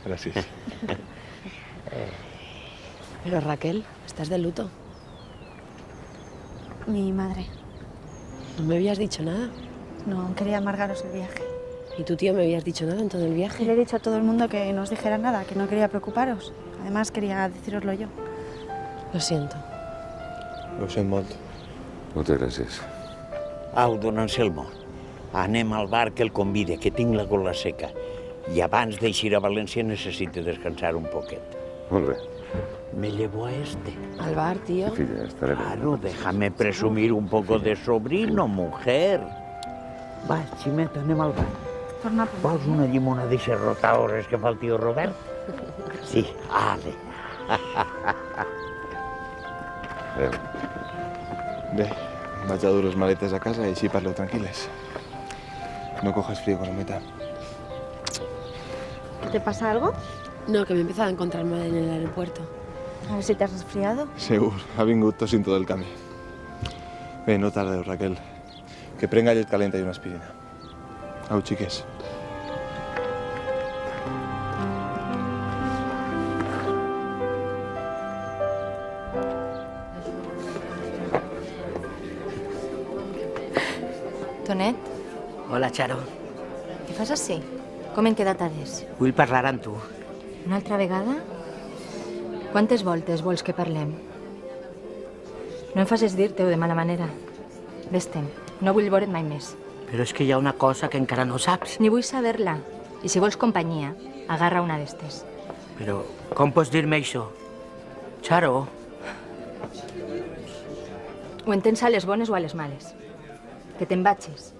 Gràcies. Pero Raquel, estás de luto. Mi madre. ¿No me habías dicho nada? No, quería amargaros el viaje. ¿Y tu tío me habías dicho nada en todo el viaje? Le he dicho a todo el mundo que no os dijera nada, que no quería preocuparos. Además, quería decíroslo yo. Lo siento. Ho sent molt. Moltes gràcies. Au, don Anselmo, anem al bar que el convide, que tinc la gola seca. I abans d'eixir a València necessito descansar un poquet. Molt bé. Me llevo a este. Al bar, tío. Filla, estaré bé. Claro, déjame presumir un poco de sobrino, mujer. Va, Ximet, anem al bar. Torna a Vols una llimona d'aixes rotadores que fa el tio Robert? Sí, ale. Adéu. Bé, vaig a dur les maletes a casa i així parleu tranquil·les. No cojas frío, Colometa. ¿Te pasa algo? No, que me he empezado a encontrar mal en el aeropuerto. A ver si te has resfriado. Segur, ha vingut tossint tot el camí. Bé, no tardeu, Raquel. Que prenga llet calenta i una aspirina. Au, xiques. Tonet, Hola, Charo. què fas així? Com hem quedat adés? Vull parlar amb tu. Una altra vegada? Quantes voltes vols que parlem? No em facis dir-te-ho de mala manera. Vés-te'n. No vull veure't mai més. Però és que hi ha una cosa que encara no saps. Ni vull saber-la. I si vols companyia, agarra una d'estes. Però com pots dir-me això? Charo, Ho entens a les bones o a les males. Que te'n vagis.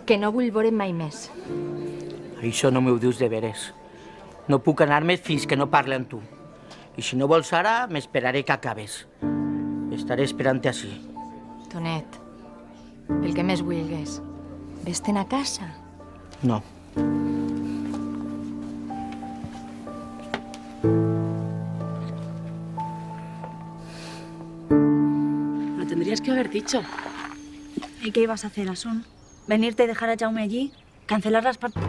Que no vull veure'm mai més. Això no m'ho dius de veres. No puc anar-me fins que no parli amb tu. I si no vols ara, m'esperaré que acabes. Estaré esperant-te ací. Tonet, pel que més vulguis, vés-te'n a casa. No. Lo tendrías que haber dicho. ¿Y qué ibas a hacer, Asun? ¿Venirte y dejar a Jaume allí? ¿Cancelar las partidas?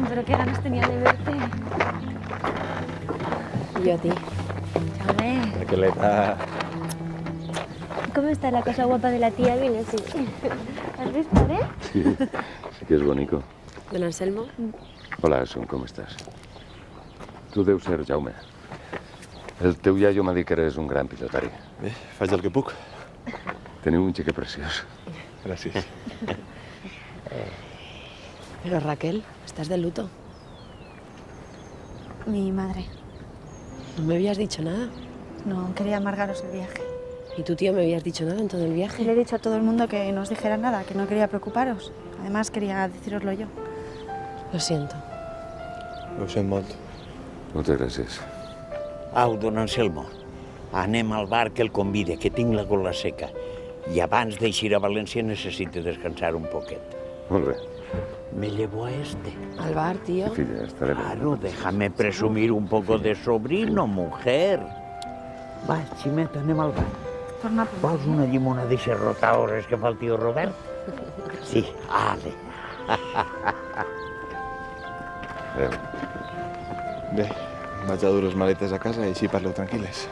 Pero qué ganas tenía de verte. Y yo a ti. Jaume, Raqueleta. ¿cómo está la cosa guapa de la tía Vinesi? ¿Has visto, Sí, sí que és bonico. Don Anselmo? Hola, Asun, com estàs? Tu deus ser Jaume. El teu iaio m'ha dit que eres un gran pilotari. Bé, faig el que puc. Teniu un xique preciós. Gràcies. Pero Raquel, estás de luto. Mi madre. No me habías dicho nada. No quería amargaros el viaje. ¿Y tu tío me habías dicho nada en todo el viaje? Le he dicho a todo el mundo que no os dijera nada, que no quería preocuparos. Además, quería decíroslo yo. Lo siento. Ho sent molt. Moltes gràcies. Au, don Anselmo, anem al bar que el convide, que tinc la gola seca. I abans d'eixir a València necessito descansar un poquet. Molt bé. Me llevo a este. Al bar, tío. Filla, estaré bien. Claro, déjame presumir un poco de sobrino, mujer. Va, Ximeta, anem al bar. Torna por Vols una llimona d'eixes rotadores que fa el tio Robert? Sí, ale. Adéu. Bé, vaig a dur les maletes a casa i així parleu tranquil·les.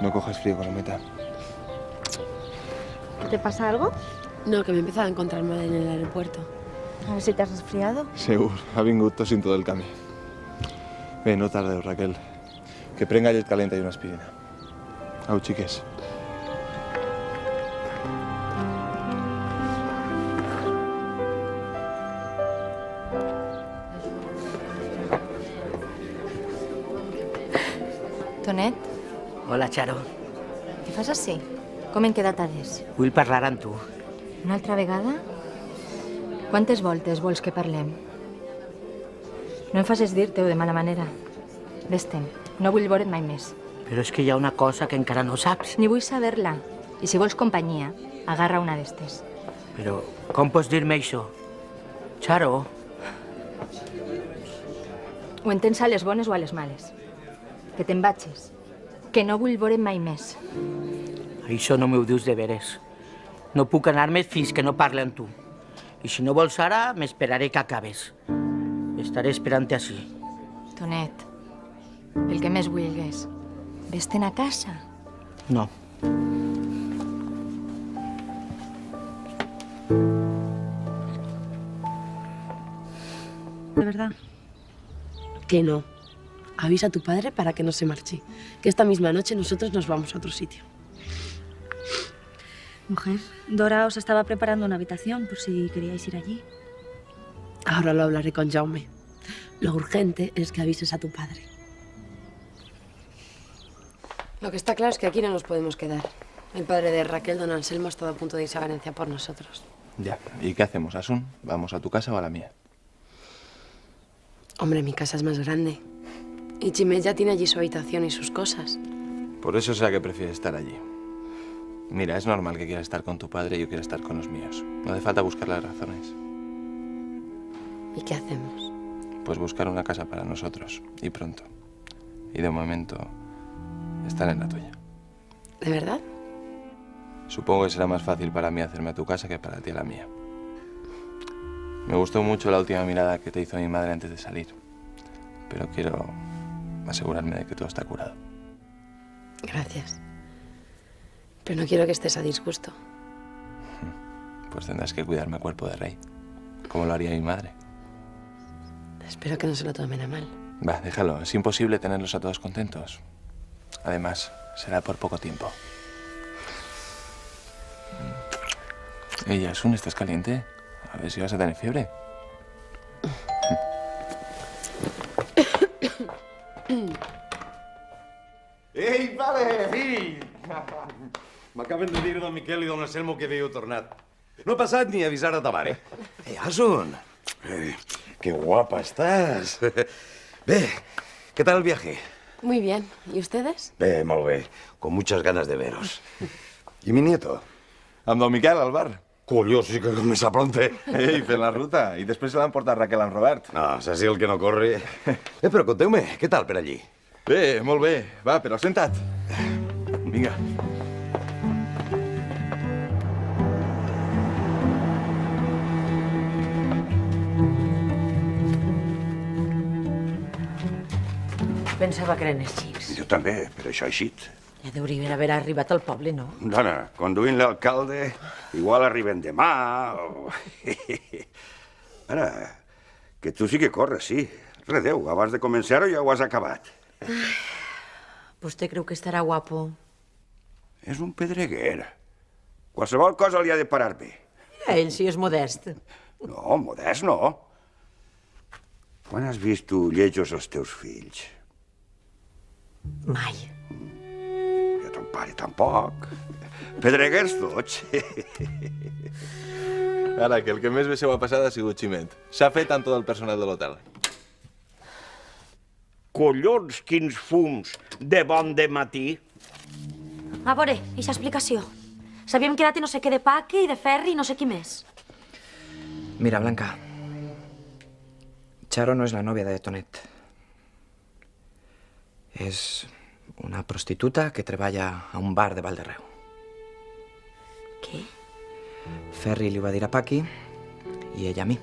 No cojas frío, Colometa. ¿Te pasa algo? No, que me he empezado a encontrar mal en el aeropuerto. A ver si te has resfriado. Segur, ha vingut tossint tot el camí. Bé, no tardeu, Raquel. Que prenga llet calenta i una aspirina. Au, xiques. Tonet, Hola, Charo. què fas així? Com hem quedat adés? Vull parlar amb tu. Una altra vegada? Quantes voltes vols que parlem? No em facis dir-te-ho de mala manera. Vés-te'n. No vull veure't mai més. Però és que hi ha una cosa que encara no saps. Ni vull saber-la. I si vols companyia, agarra una d'estes. Però com pots dir-me això? Charo, Ho entens a les bones o a les males. Que te'n vagis. Que no vull veure't mai més. això no m'ho dius de veres. No puc anar-me fins que no parli amb tu. I si no vols ara, m'esperaré que acabes. Estaré esperant-te ací. Tonet, pel que més vulguis, vés-te'n a casa. No. ¿De verdad? Que no. Avisa a tu padre para que no se marche. Que esta misma noche nosotros nos vamos a otro sitio. Mujer, Dora os estaba preparando una habitación por si queríais ir allí. Ahora lo hablaré con Jaume. Lo urgente es que avises a tu padre. Lo que está claro es que aquí no nos podemos quedar. El padre de Raquel, don Anselmo, ha estado a punto de irse a Valencia por nosotros. Ya. ¿Y qué hacemos, Asun? ¿Vamos a tu casa o a la mía? Hombre, mi casa es más grande. Y Chimé ya tiene allí su habitación y sus cosas. Por eso será que prefieres estar allí. Mira, es normal que quieras estar con tu padre y yo quiera estar con los míos. No hace falta buscar las razones. ¿Y qué hacemos? Pues buscar una casa para nosotros, y pronto. Y de momento, estar en la tuya. ¿De verdad? Supongo que será más fácil para mí hacerme a tu casa que para ti a la mía. Me gustó mucho la última mirada que te hizo mi madre antes de salir. Pero quiero asegurarme de que todo está curado. Gracias. Pero no quiero que estés a disgusto. Pues tendrás que cuidarme cuerpo de rey, como lo haría mi madre. Espero que no se lo tomen a mal. Va, déjalo. Es imposible tenerlos a todos contentos. Además, será por poco tiempo. Ey, Asun, ¿estás caliente? A ver si vas a tener fiebre. Ei, vale, fill! M'acaben de dir don Miquel i don Anselmo que havíeu tornat. No he passat ni a avisar a ta mare. Asun, qué guapa estás. Bé, ¿qué tal el viaje? Muy bien. ¿Y ustedes? Bé, molt bé. Con muchas ganas de veros. ¿Y mi nieto? Amb don Miquel, al bar. Colló, sí que comença pronte. Ei, fent la ruta. I després se l'han portat Raquel amb Robert. No, saps el que no corre. Però conteu-me, què tal per allí? Bé, molt bé. Va, però senta't. Vinga. Pensava que eren els xics. Jo també, però això ha eixit. Ja deurien haver arribat al poble, no? Dona, conduint l'alcalde, igual arriben demà o... Ara, que tu sí que corres, sí. Redeu, abans de començar-ho ja ho has acabat. Vostè creu que estarà guapo? És un pedreguer. Qualsevol cosa li ha de parar bé. Ell sí és modest. No, modest no. Quan has vist tu lletjos els teus fills? Mai. I a ton pare tampoc. Pedreguers tots. Ara, que el que més bé se ho ha passat ha sigut Ximent. S'ha fet amb tot el personal de l'hotel. Collons, quins fums de bon dematí. A veure, eixa explicació. S'havien quedat en no sé què de Paque i de Ferri i no sé qui més. Mira, Blanca. Charo no és la nòvia de Tonet. És una prostituta que treballa a un bar de Valderreu. Què? Ferri li ho va dir a Paqui i ella a mi.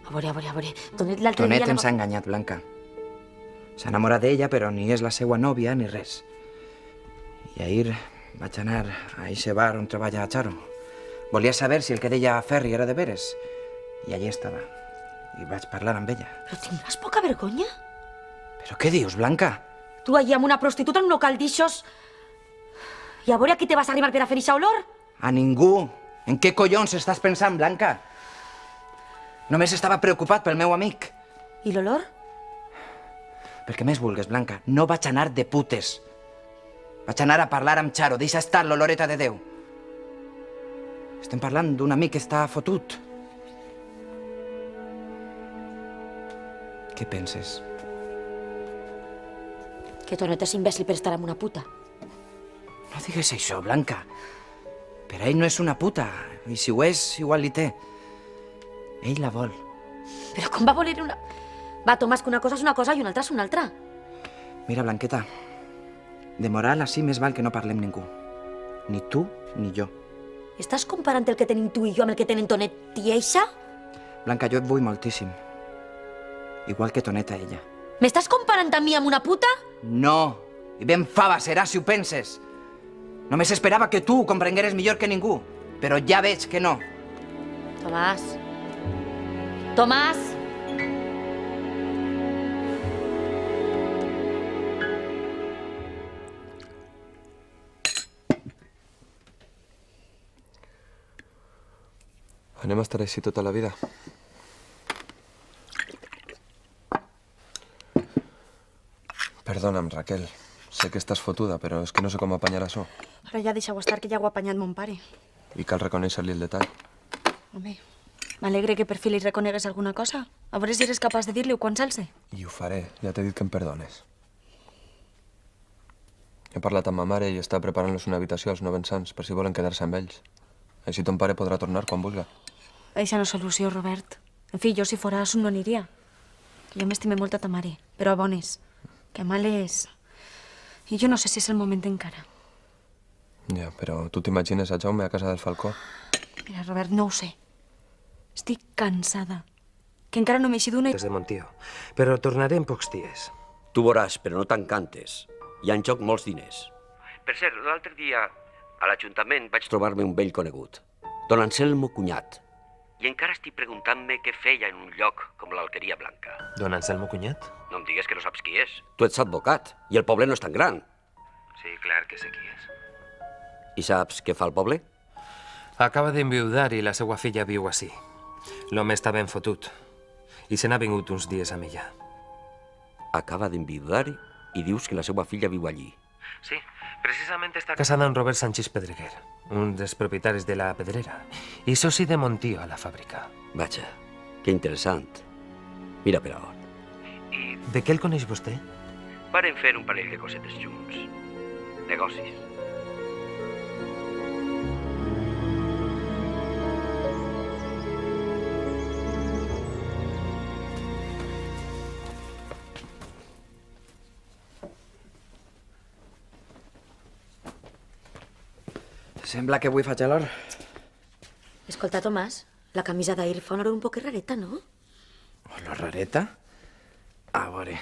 A veure. Tonet l'altre dia... Tonet ens ha enganyat, Blanca. S'ha enamorat d'ella, però ni és la seva nòvia ni res. I ahir vaig anar a eixe bar on treballa Charo. Volia saber si el que deia Ferri era de veres. I allí estava. I vaig parlar amb ella. Però tindràs poca vergonya? Però què dius, Blanca? Tu allà amb una prostituta en un local d'ixos... I a veure a qui te vas arribar per a fer eixa olor? A ningú. En què collons estàs pensant, Blanca? Només estava preocupat pel meu amic. I l'olor? Per què més vulgues, Blanca? No vaig anar de putes. Vaig anar a parlar amb Charo. Deixa estar l'oloreta de Déu. Estem parlant d'un amic que està fotut. Què penses? Que Tonet és imbècil per estar amb una puta. No digues això, Blanca. Per ell no és una puta. I si ho és, igual li té. Ell la vol. Però com va voler una... Va, Tomàs, que una cosa és una cosa i una altra és una altra. Mira, Blanqueta, de moral així més val que no parlem ningú. Ni tu ni jo. Estàs comparant el que tenim tu i jo amb el que tenen Tonet i eixa? Blanca, jo et vull moltíssim. Igual que Tonet a ella. M'estàs comparant a mi amb una puta? No. I ben fava serà si ho penses. Només esperava que tu ho comprengueres millor que ningú. Però ja veig que no. Tomàs. Tomàs! Anem a estar així tota la vida. Perdona'm, Raquel. Sé que estàs fotuda, però és que no sé com apanyar això. Ara ja deixeu estar, que ja ho ha apanyat mon pare. I cal reconèixer-li el detall. Home, m'alegre que per fi li reconegues alguna cosa. A veure si eres capaç de dir-li-ho quan s'alce. I ho faré. Ja t'he dit que em perdones. He parlat amb ma mare i està preparant-los una habitació als novensans per si volen quedar-se amb ells. Així ton pare podrà tornar quan vulga. Eixa no és solució, Robert. En fi, jo si fora Asun no aniria. Jo m'estime molt a ta mare, però a bones. Que mal és... I jo no sé si és el moment encara. Ja, però tu t'imagines a Jaume a casa del Falcó? Mira, Robert, no ho sé. Estic cansada. Que encara no m'he eixit d'una... Des de Montió. Però tornaré en pocs dies. Tu veuràs, però no t'encantes. Hi ha en joc molts diners. Per cert, l'altre dia a l'Ajuntament vaig trobar-me un vell conegut, don Anselmo Cunyat. I encara estic preguntant-me què feia en un lloc com l'Alqueria Blanca. Don Anselmo Cunyat? No em digues que no saps qui és. Tu ets advocat, i el poble no és tan gran. Sí, clar que sé qui és. I saps què fa el poble? Acaba d'enviudar i la seva filla viu ací. L'home està ben fotut. I se n'ha vingut uns dies amb ella. Acaba d'enviudar i dius que la seva filla viu allí. Sí, precisament està casada amb Robert Sánchez Pedreguer, un dels propietaris de la Pedrera, i soci de Montió a la fàbrica. Vaja, que interessant. Mira per on. I de què el coneix vostè? Varen fer un parell de cosetes junts. Negocis. Sembla que avui faig a l'hora. Escolta, Tomàs, la camisa d'ahir fa una hora un poc rareta, no? La rareta? A veure...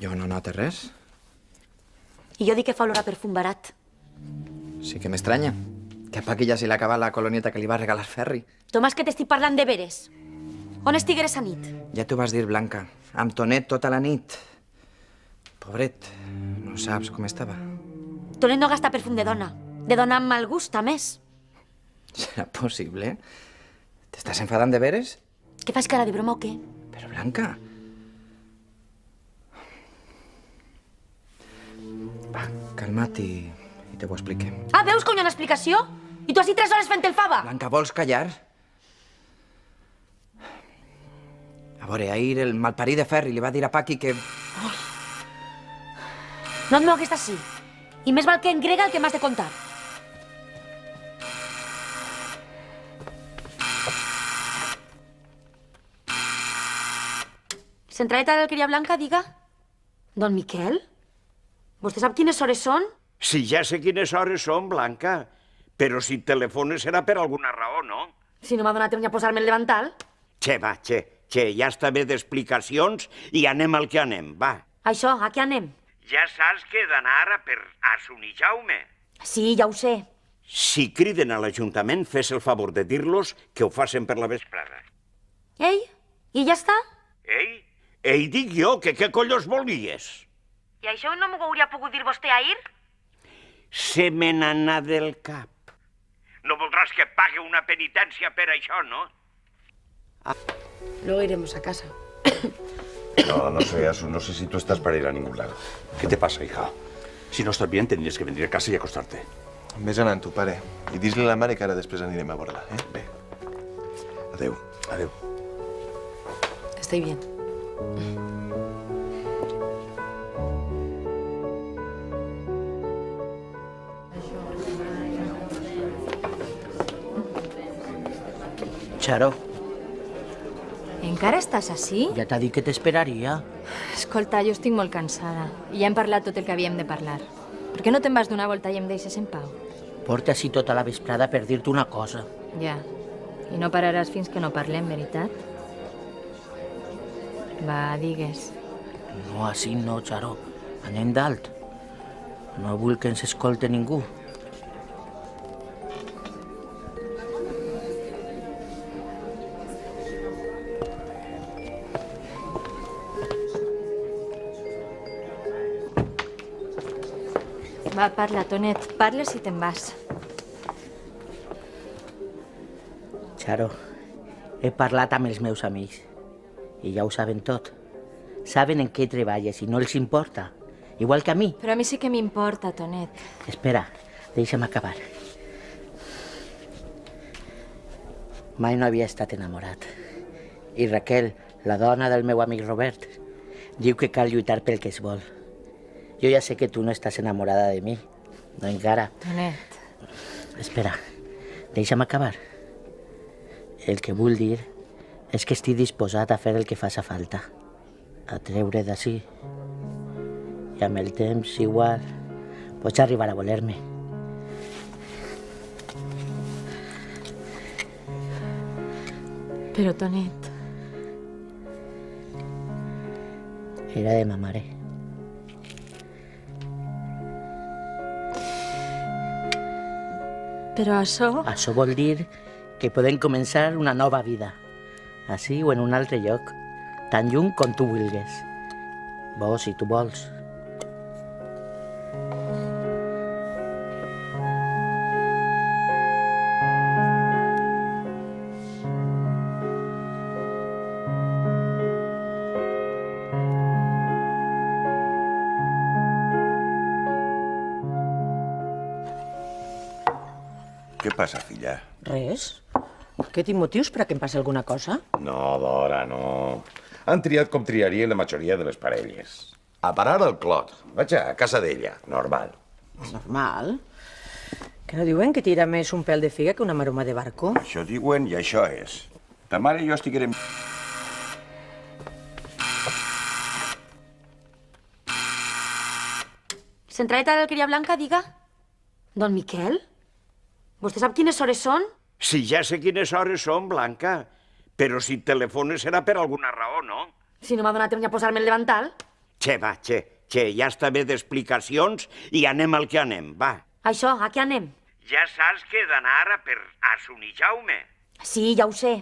Jo no noto res. I jo dic que fa olor a perfum barat. Sí que m'estranya. Que a Paqui ja se li ha acabat la colonieta que li va regalar Ferri. Tomàs, que t'estic parlant de veres. On estigueres a nit? Ja t'ho vas dir, Blanca. Amb Tonet tota la nit. Pobret, no saps com estava. Tonet no gasta perfum de dona. De dona amb mal gust, a més. Serà possible? T'estàs enfadant de veres? Què fas cara de broma o què? Però, Blanca... Va, calma't i te ho expliquem. Ah, veus que hi ha una explicació? I tu així 3 hores fent el fava? Blanca, vols callar? A veure, ahir el malparí de Ferri li va dir a Paqui que... No et moguis d'ací. I més val que en grega el que m'has de contar. Centraleta d'Alqueria Blanca, diga. Don Miquel? Vostè sap quines hores són? Si ja sé quines hores són, Blanca. Però si et telefones serà per alguna raó, no? Si no m'ha donat temps ni a posar-me el davantal. Che, va, che, ja està bé d'explicacions i anem al que anem, va. Això, a què anem? Ja saps que he d'anar per a Son i Jaume. Sí, ja ho sé. Si criden a l'Ajuntament, fes el favor de dir-los que ho facin per la vesprada. Ei, i ja està? Ei, dic jo, que què collons volies? I això no m'ho hauria pogut dir vostè ahir? Se me n'anà del cap. No voldràs que pague una penitència per això, ¿no? Luego iremos a casa. No sé, Asun, no sé si tú estás para ir a ningún lado. ¿Qué te pasa, hija? Si no estás bien, tendrías que venir a casa y acostarte. Ves anant, tu pare. I dis-li a la mare que ara després anirem a veure-la, eh? Bé. Adeu. Adeu. Estoy bien. Charo, Encara estàs així? ja t'ha dit que t'esperaria. Escolta, jo estic molt cansada. I ja hem parlat tot el que havíem de parlar. Per què no te'n vas donar volta i em deixes en pau? Porta així tota la vesprada per dir-te una cosa. Ja. I no pararàs fins que no parlem, veritat? Va, digues. No, així no, Charo. Anem dalt. No vull que ens escolte ningú. Va, parla, Tonet. Parla si te'n vas. Charo, he parlat amb els meus amics i ja ho saben tot. Saben en què treballes i no els importa. Igual que a mi. Però a mi sí que m'importa, Tonet. Espera, deixa'm acabar. Mai no havia estat enamorat. I Raquel, la dona del meu amic Robert, diu que cal lluitar pel que es vol. Jo ja sé que tu no estàs enamorada de mi. No encara. Tonet. Espera, deixa'm acabar. El que vull dir és que estic disposat a fer el que faci falta. A treure d'ací. I amb el temps, igual, pots arribar a voler-me. Però, Tonet... Era de ma mare. Però això... Això vol dir que podem començar una nova vida. Així o en un altre lloc. Tan lluny com tu vulguis. Vos, si tu vols. Què passa, filla? Res. Que tinc motius per a que em passi alguna cosa? No, Dora, no. Han triat com triaria la majoria de les parelles. A parar al clot. Vaig a casa d'ella, normal. Normal? Que no diuen que tira més un pèl de figa que una maroma de barco? Això diuen i això és. Ta mare i jo estiguérem... Centraleta d'Alqueria Blanca, diga. Don Miquel? Vostè sap quines hores són? Si ja sé quines hores són, Blanca. Però si telefones serà per alguna raó, no? Si no m'ha donat temps ni a posar-me el davantal. Che, va, che, ja està bé d'explicacions i anem al que anem, va. Això, a què anem? Ja saps que he d'anar ara per a Son i Jaume. Sí, ja ho sé.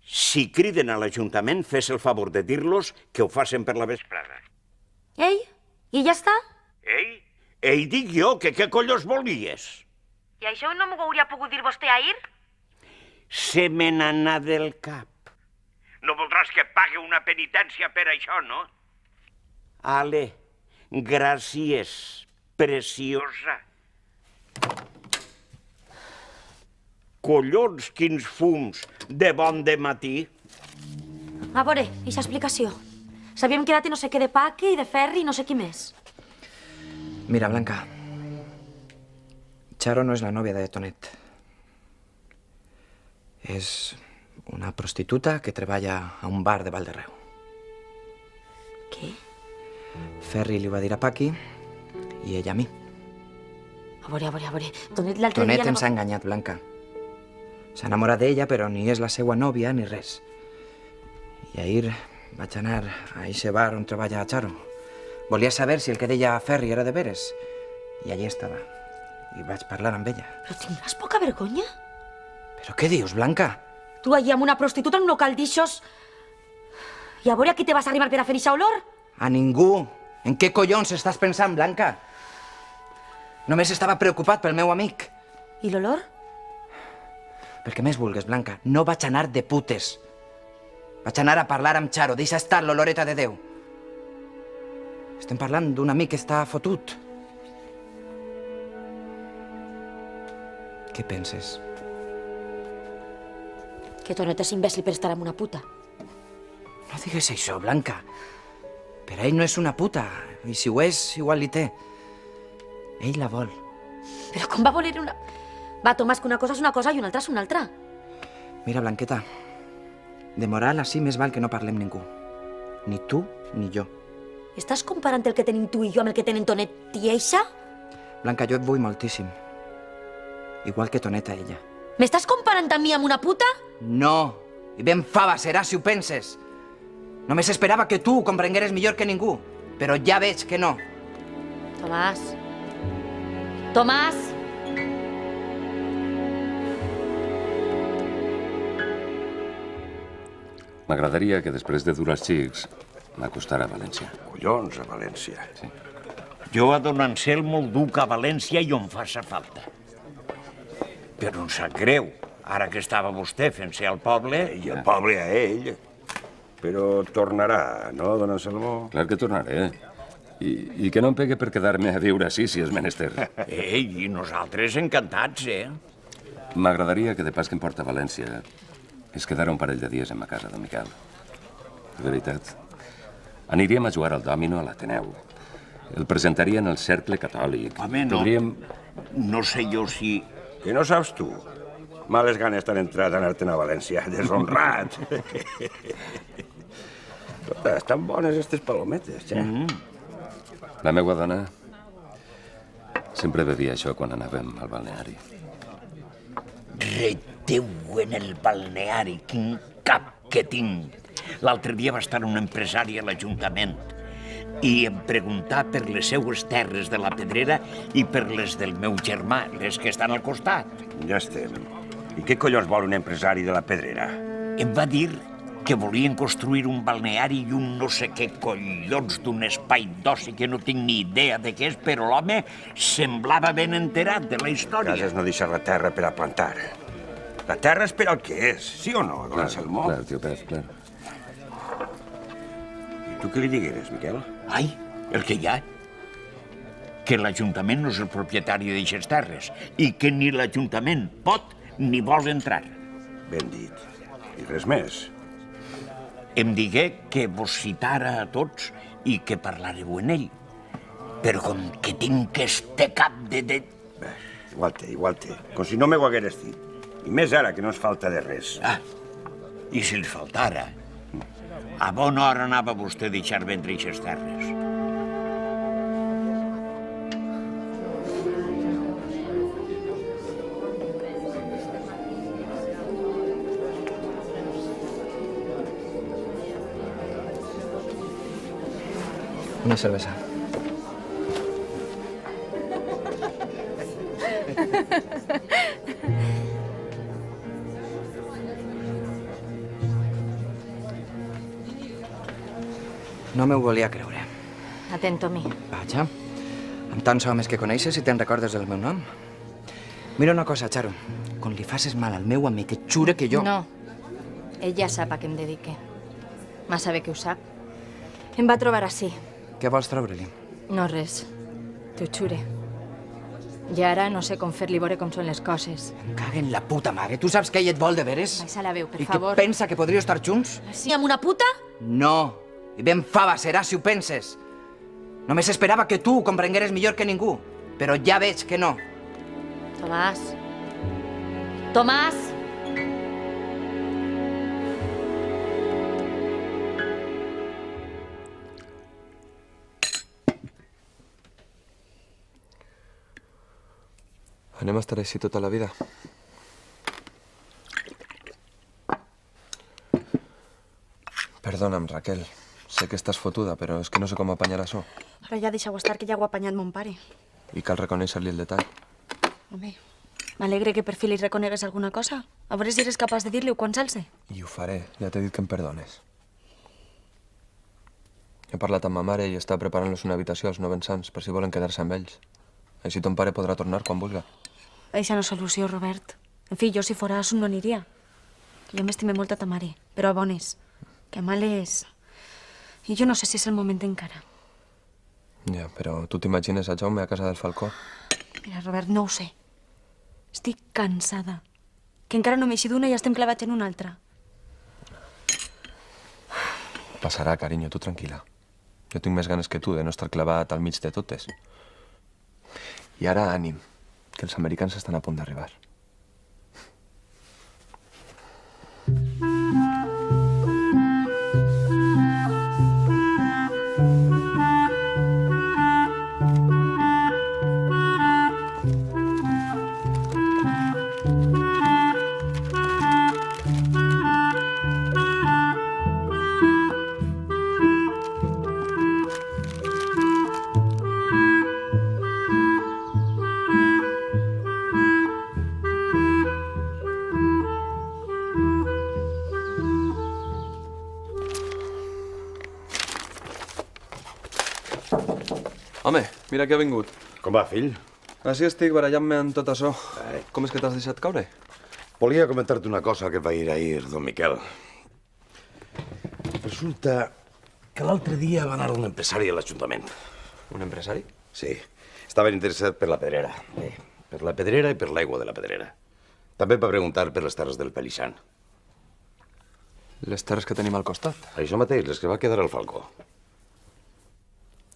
Si criden a l'Ajuntament, fes el favor de dir-los que ho facin per la vesprada. Ei, i ja està? Ei, dic jo, que què collons volies? I això no m'ho hauria pogut dir vostè ahir? Se me n'anà del cap. No voldràs que pague una penitència per això, no? Ale, gràcies, preciosa. Collons, quins fums de bon dematí. A veure, eixa explicació. S'havien quedat i no sé què de Paque i de Ferri i no sé qui més. Mira, Blanca. Charo no és la nòvia de Tonet. És una prostituta que treballa a un bar de Valderreu. Què? Ferri li va dir a Paqui i ella a mi. A veure. Tonet l'altre dia... Tonet ens ha enganyat, Blanca. S'ha enamorat d'ella, però ni és la seva nòvia ni res. I ahir vaig anar a eixe bar on treballa Charo. Volia saber si el que deia Ferri era de veres. I allí estava. I vaig parlar amb ella. Però tindràs poca vergonya? Però què dius, Blanca? Tu allí amb una prostituta en un local d'ixos... I a veure a qui te vas arribar per a fer eixa olor? A ningú. En què collons estàs pensant, Blanca? Només estava preocupat pel meu amic. I l'olor? Per què més vulgues, Blanca? No vaig anar de putes. Vaig anar a parlar amb Charo. Deixa estar l'oloreta de Déu. Estem parlant d'un amic que està fotut. Què penses? Que Tonet és imbècil per estar amb una puta. No digues això, Blanca. Per ell no és una puta. I si ho és, igual li té. Ell la vol. Però com va voler una... Va, Tomàs, que una cosa és una cosa i una altra és una altra. Mira, Blanqueta, de moral així més val que no parlem ningú. Ni tu ni jo. Estàs comparant el que tenim tu i jo amb el que tenen Tonet i eixa? Blanca, jo et vull moltíssim. Igual que Tonet a ella. M'estàs comparant a mi amb una puta? No. I ben fava serà si ho penses. Només esperava que tu ho comprengueres millor que ningú. Però ja veig que no. Tomàs. Tomàs! M'agradaria que després de dur els xics m'acostara a València. Collons, a València. Sí. Jo a don Anselmo el duc a València i on faça falta. Però em sap greu, ara que estava vostè fent-se al poble... I el poble a ell. Però tornarà, no, don Anselmo? Clar que tornaré. I que no em pegue per quedar-me a viure així, si és menester. Ei, i nosaltres encantats, M'agradaria que de pas que em porta a València es quedara un parell de dies en ma casa, don Miquel. De veritat. Aniríem a jugar al dòmino a l'Ateneu. El presentaria en el cercle catòlic. Home, no. Podríem... No sé jo si... Que no saps tu? Males ganes t'han entrat a anar-te'n a València. Deshonrat. Estan bones aquestes palometes, ja. La meva dona sempre bevia això quan anàvem al balneari. Reteu en el balneari, quin cap que tinc. L'altre dia va estar un empresari a l'Ajuntament i em preguntà per les seues terres de la Pedrera i per les del meu germà, les que estan al costat. Ja estem. I què collons vol un empresari de la Pedrera? Em va dir que volien construir un balneari i un no sé què collons d'un espai d'oci que no tinc ni idea de què és, però l'home semblava ben enterat de la història. Cases no deixar la terra per a plantar. La terra és per al que és, sí o no, don Anselmo? Clar, tio Pep, clar. I tu què li digueres, Miquel? Ai, el que hi ha. que l'Ajuntament no és el propietari d'aixes terres i que ni l'Ajuntament pot ni vol entrar. Ben dit. I res més. Em digué que vos citara a tots i que parlareu en ell. Però com que tinc este cap de... Igual té. Com si no m'ho hagueres dit. I més ara, que no ens falta de res. Ah, i si els faltara, a bona hora anava vostè a deixar vendre aquestes terres. Una cervesa. No m'ho volia creure. Atento a mi. Vaja, amb tants homes que coneixes i te'n recordes del meu nom. Mira una cosa, Charo. Quan li faces mal al meu amic, et jure que jo... No. Ell ja sap a què em dedique. Massa bé que ho sap. Em va trobar així. Què vols treure-li? No res. T'ho jure. I ara no sé com fer-li veure com són les coses. Caga en la puta mare. Tu saps que ell et vol de veres? Baixa la veu, per I favor. I que pensa que podríeu estar junts? Sí, amb una puta? No. I ben fava serà si ho penses. Només esperava que tu ho comprengueres millor que ningú. Però ja veig que no. Tomàs. Tomàs! Anem a estar així tota la vida. Perdona'm, Raquel. Sé que estàs fotuda, però és que no sé com apanyar això. Ara ja deixeu estar, que ja ho ha apanyat mon pare. I cal reconèixer-li el detall. Home, m'alegre que per fi li reconegues alguna cosa. A veure si eres capaç de dir-li-ho quan s'alce. I ho faré. Ja t'he dit que em perdones. He parlat amb ma mare i està preparant-los una habitació als novensans per si volen quedar-se amb ells. Així ton pare podrà tornar quan vulga. Eixa no és solució, Robert. En fi, jo si fora a no aniria. Jo m'estime molt a ta mare, però a bones. Que mal és... I jo no sé si és el moment encara. Ja, però tu t'imagines a Jaume a casa del Falcó? Mira, Robert, no ho sé. Estic cansada. Que encara no m'he eixit d'una i estem clavats en una altra. Passarà, carinyo, tu tranquil·la. Jo tinc més ganes que tu de no estar clavat al mig de totes. I ara ànim, que els americans estan a punt d'arribar. Home, mira qui ha vingut. Com va, fill? Així estic barallant-me amb tot això. Com és que t'has deixat caure? Volia comentar-te una cosa que va dir ahir, don Miquel. Resulta que l'altre dia va anar un empresari a l'Ajuntament. Un empresari? Sí. Estaven interessats per la pedrera. Per la pedrera i per l'aigua de la pedrera. També va preguntar per les terres del Pelixant. Les terres que tenim al costat? Això mateix, les que va quedar al Falcó.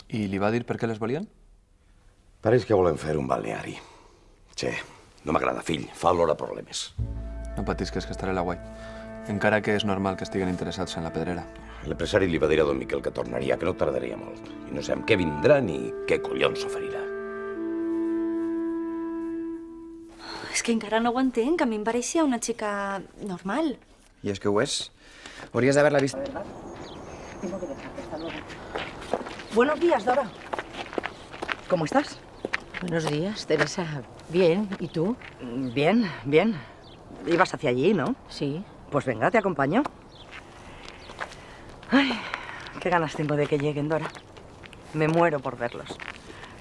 I li va dir per què les volien? Pareix que volen fer un balneari. Che, no m'agrada, fill. Fa olor a problemes. No patis, que és que estaré a la guai. Encara que és normal que estiguen interessats en la pedrera. L'empresari li va dir a don Miquel que tornaria, que no tardaria molt. I no sé amb què vindrà ni què collons s'oferirà. És que encara no ho entenc. A mi em pareixia una xica normal. I és que ho és. Hauries d'haver-la vist. Buenos días, Dora. ¿Cómo estás? Buenos días, Teresa. Bien, ¿y tú? Bien, bien. Ibas hacia allí, ¿no? Sí. Pues venga, te acompaño. Ay, qué ganas tengo de que lleguen, Dora. Me muero por verlos.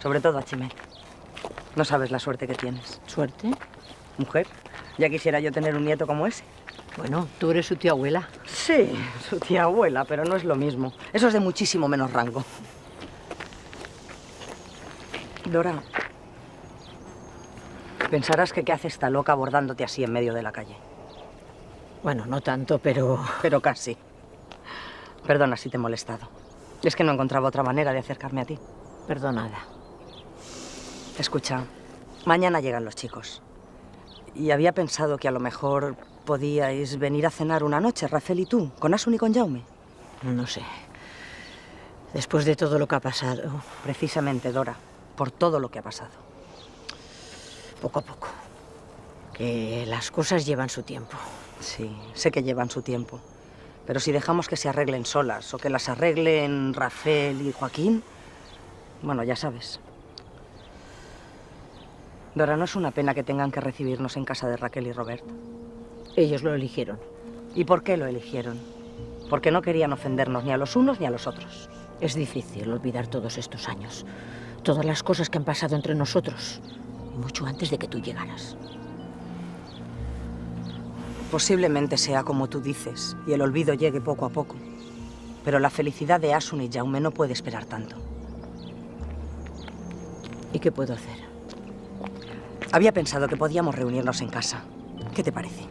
Sobre todo a Chimet. No sabes la suerte que tienes. ¿Suerte? Mujer, ya quisiera yo tener un nieto como ese. Bueno, tú eres su tía abuela. Sí, su tía abuela, pero no es lo mismo. Eso es de muchísimo menos rango. Dora, pensarás que qué hace esta loca abordándote así en medio de la calle. Bueno, no tanto, pero... Pero casi. Perdona si te he molestado. Es que no encontraba otra manera de acercarme a ti. Perdonada. Escucha, mañana llegan los chicos. Y había pensado que a lo mejor podíais venir a cenar una noche, Rafael y tú, con Asun y con Jaume. No sé. Después de todo lo que ha pasado... Precisamente, Dora, por todo lo que ha pasado. Poco a poco. Que las cosas llevan su tiempo. Sí, sé que llevan su tiempo. Pero si dejamos que se arreglen solas o que las arreglen Rafael y Joaquín, bueno, ya sabes. Dora, no es una pena que tengan que recibirnos en casa de Raquel y Robert. Ellos lo eligieron. ¿Y por qué lo eligieron? Porque no querían ofendernos ni a los unos ni a los otros. Es difícil olvidar todos estos años. Todas las cosas que han pasado entre nosotros. Y mucho antes de que tú llegaras. Posiblemente sea como tú dices, y el olvido llegue poco a poco. Pero la felicidad de Asun y Jaume no puede esperar tanto. ¿Y qué puedo hacer? Había pensado que podíamos reunirnos en casa. ¿Qué te parece?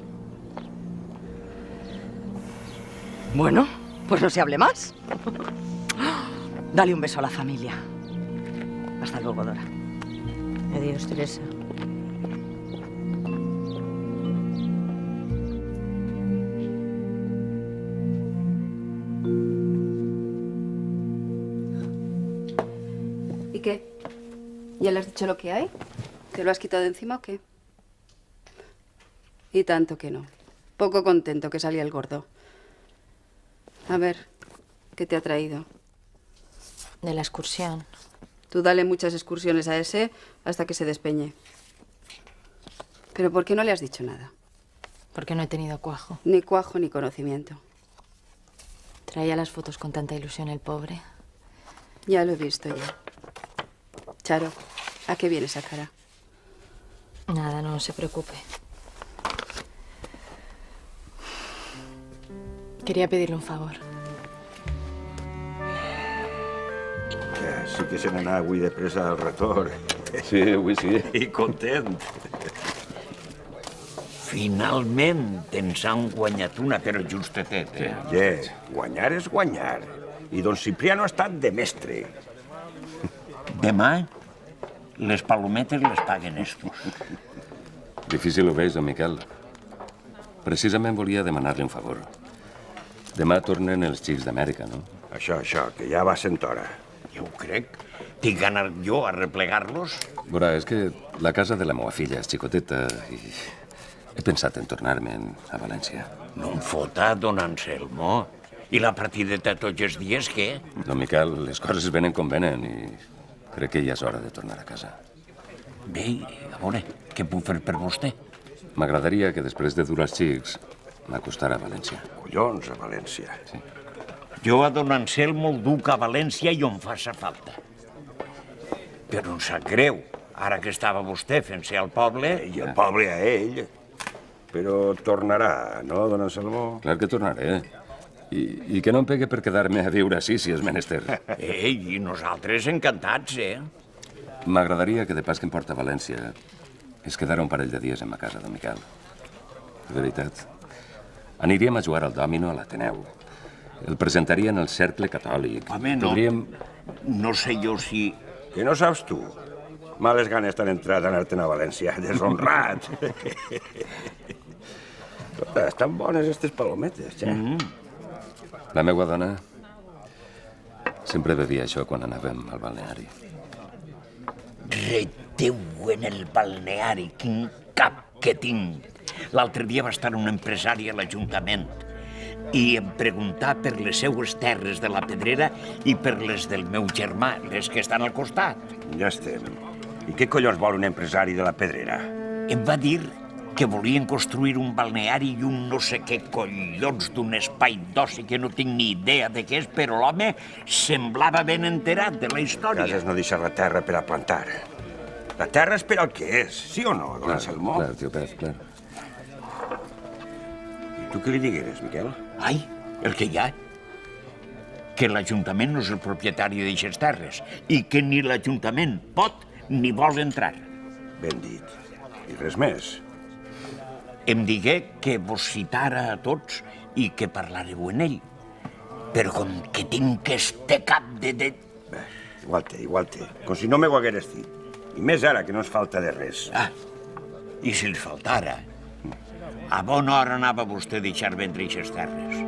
Bueno, pues no se hable más. Dale un beso a la familia. Hasta luego, Dora. Adiós, Teresa. ¿Y qué? ¿Ya le has dicho lo que hay? ¿Te lo has quitado de encima o qué? Y tanto que no. Poco contento que salía el gordo. A ver, ¿qué te ha traído? De la excursión. Tú dale muchas excursiones a ese hasta que se despeñe. ¿Pero por qué no le has dicho nada? Porque no he tenido cuajo. Ni cuajo ni conocimiento. Traía las fotos con tanta ilusión el pobre. Ya lo he visto ya. Charo, ¿a qué viene esa cara? Nada, no se preocupe. Quería pedirle un favor. Sí que se n'anà avui de pressa al retorn. Sí, avui sí. I content. Finalment ens han guanyat una, però justetet, eh? Guanyar és guanyar. I don Cipriano ha estat de mestre. Demà, les palometes les paguen estos. Difícil ho veig, don Miquel. Precisament volia demanar-li un favor. Demà tornen els xics d'Amèrica, no? Això, que ja va sent hora. Jo ho crec. Tinc ganes jo a replegar-los. Veurà, és que la casa de la meva filla és xicoteta i he pensat en tornar-me'n a València. No em fota, don Anselmo. I la partideta tots els dies, què? Don Miquel, les coses venen com venen i crec que ja és hora de tornar a casa. Bé, a veure, què puc fer per vostè? M'agradaria que després de dur els xics m'acostara a València. Collons, a València. Sí. Jo a don Anselmo el duc a València i on faça falta. Però em sap greu, ara que estava vostè fent-se al poble... I el poble a ell. Però tornarà, no, don Anselmo? Clar que tornaré. I que no em pegue per quedar-me a viure així, si és menester. I nosaltres encantats, eh? M'agradaria que de pas que em porta a València es quedara un parell de dies en ma casa, don Miquel. De veritat. Aniríem a jugar al dòmino a l'Ateneu. El presentarien al Cercle Catòlic. Home, no. Podríem... No sé jo si... Que no saps tu? Males ganes t'han entrat a anar-te'n a València. Deshonrat. Estan bones, aquestes palometes, ja. La meva dona sempre bevia això quan anàvem al balneari. Reteu en el balneari, quin cap que tinc. L'altre dia va estar un empresari a l'Ajuntament i em preguntà per les seues terres de la Pedrera i per les del meu germà, les que estan al costat. Ja estem. I què collons vol un empresari de la Pedrera? Em va dir que volien construir un balneari i un no sé què collons d'un espai d'oci que no tinc ni idea de què és, però l'home semblava ben enterat de la història. Cases no deixar la terra per a plantar. La terra és per al que és, sí o no, don Anselmo? Clar, tio Pep, clar. I tu què li digueres, Miquel? Ai, el que hi ha. Que l'Ajuntament no és el propietari d'aixes terres i que ni l'Ajuntament pot ni vol entrar. Ben dit. I res més. Em digué que vos citara a tots i que parlareu en ell. Però com que tinc este cap de... Igual té. Com si no me ho hagueres dit. I més ara, que no ens falta de res. I si els faltara, a bona hora anava vostè a deixar vendre eixes terres.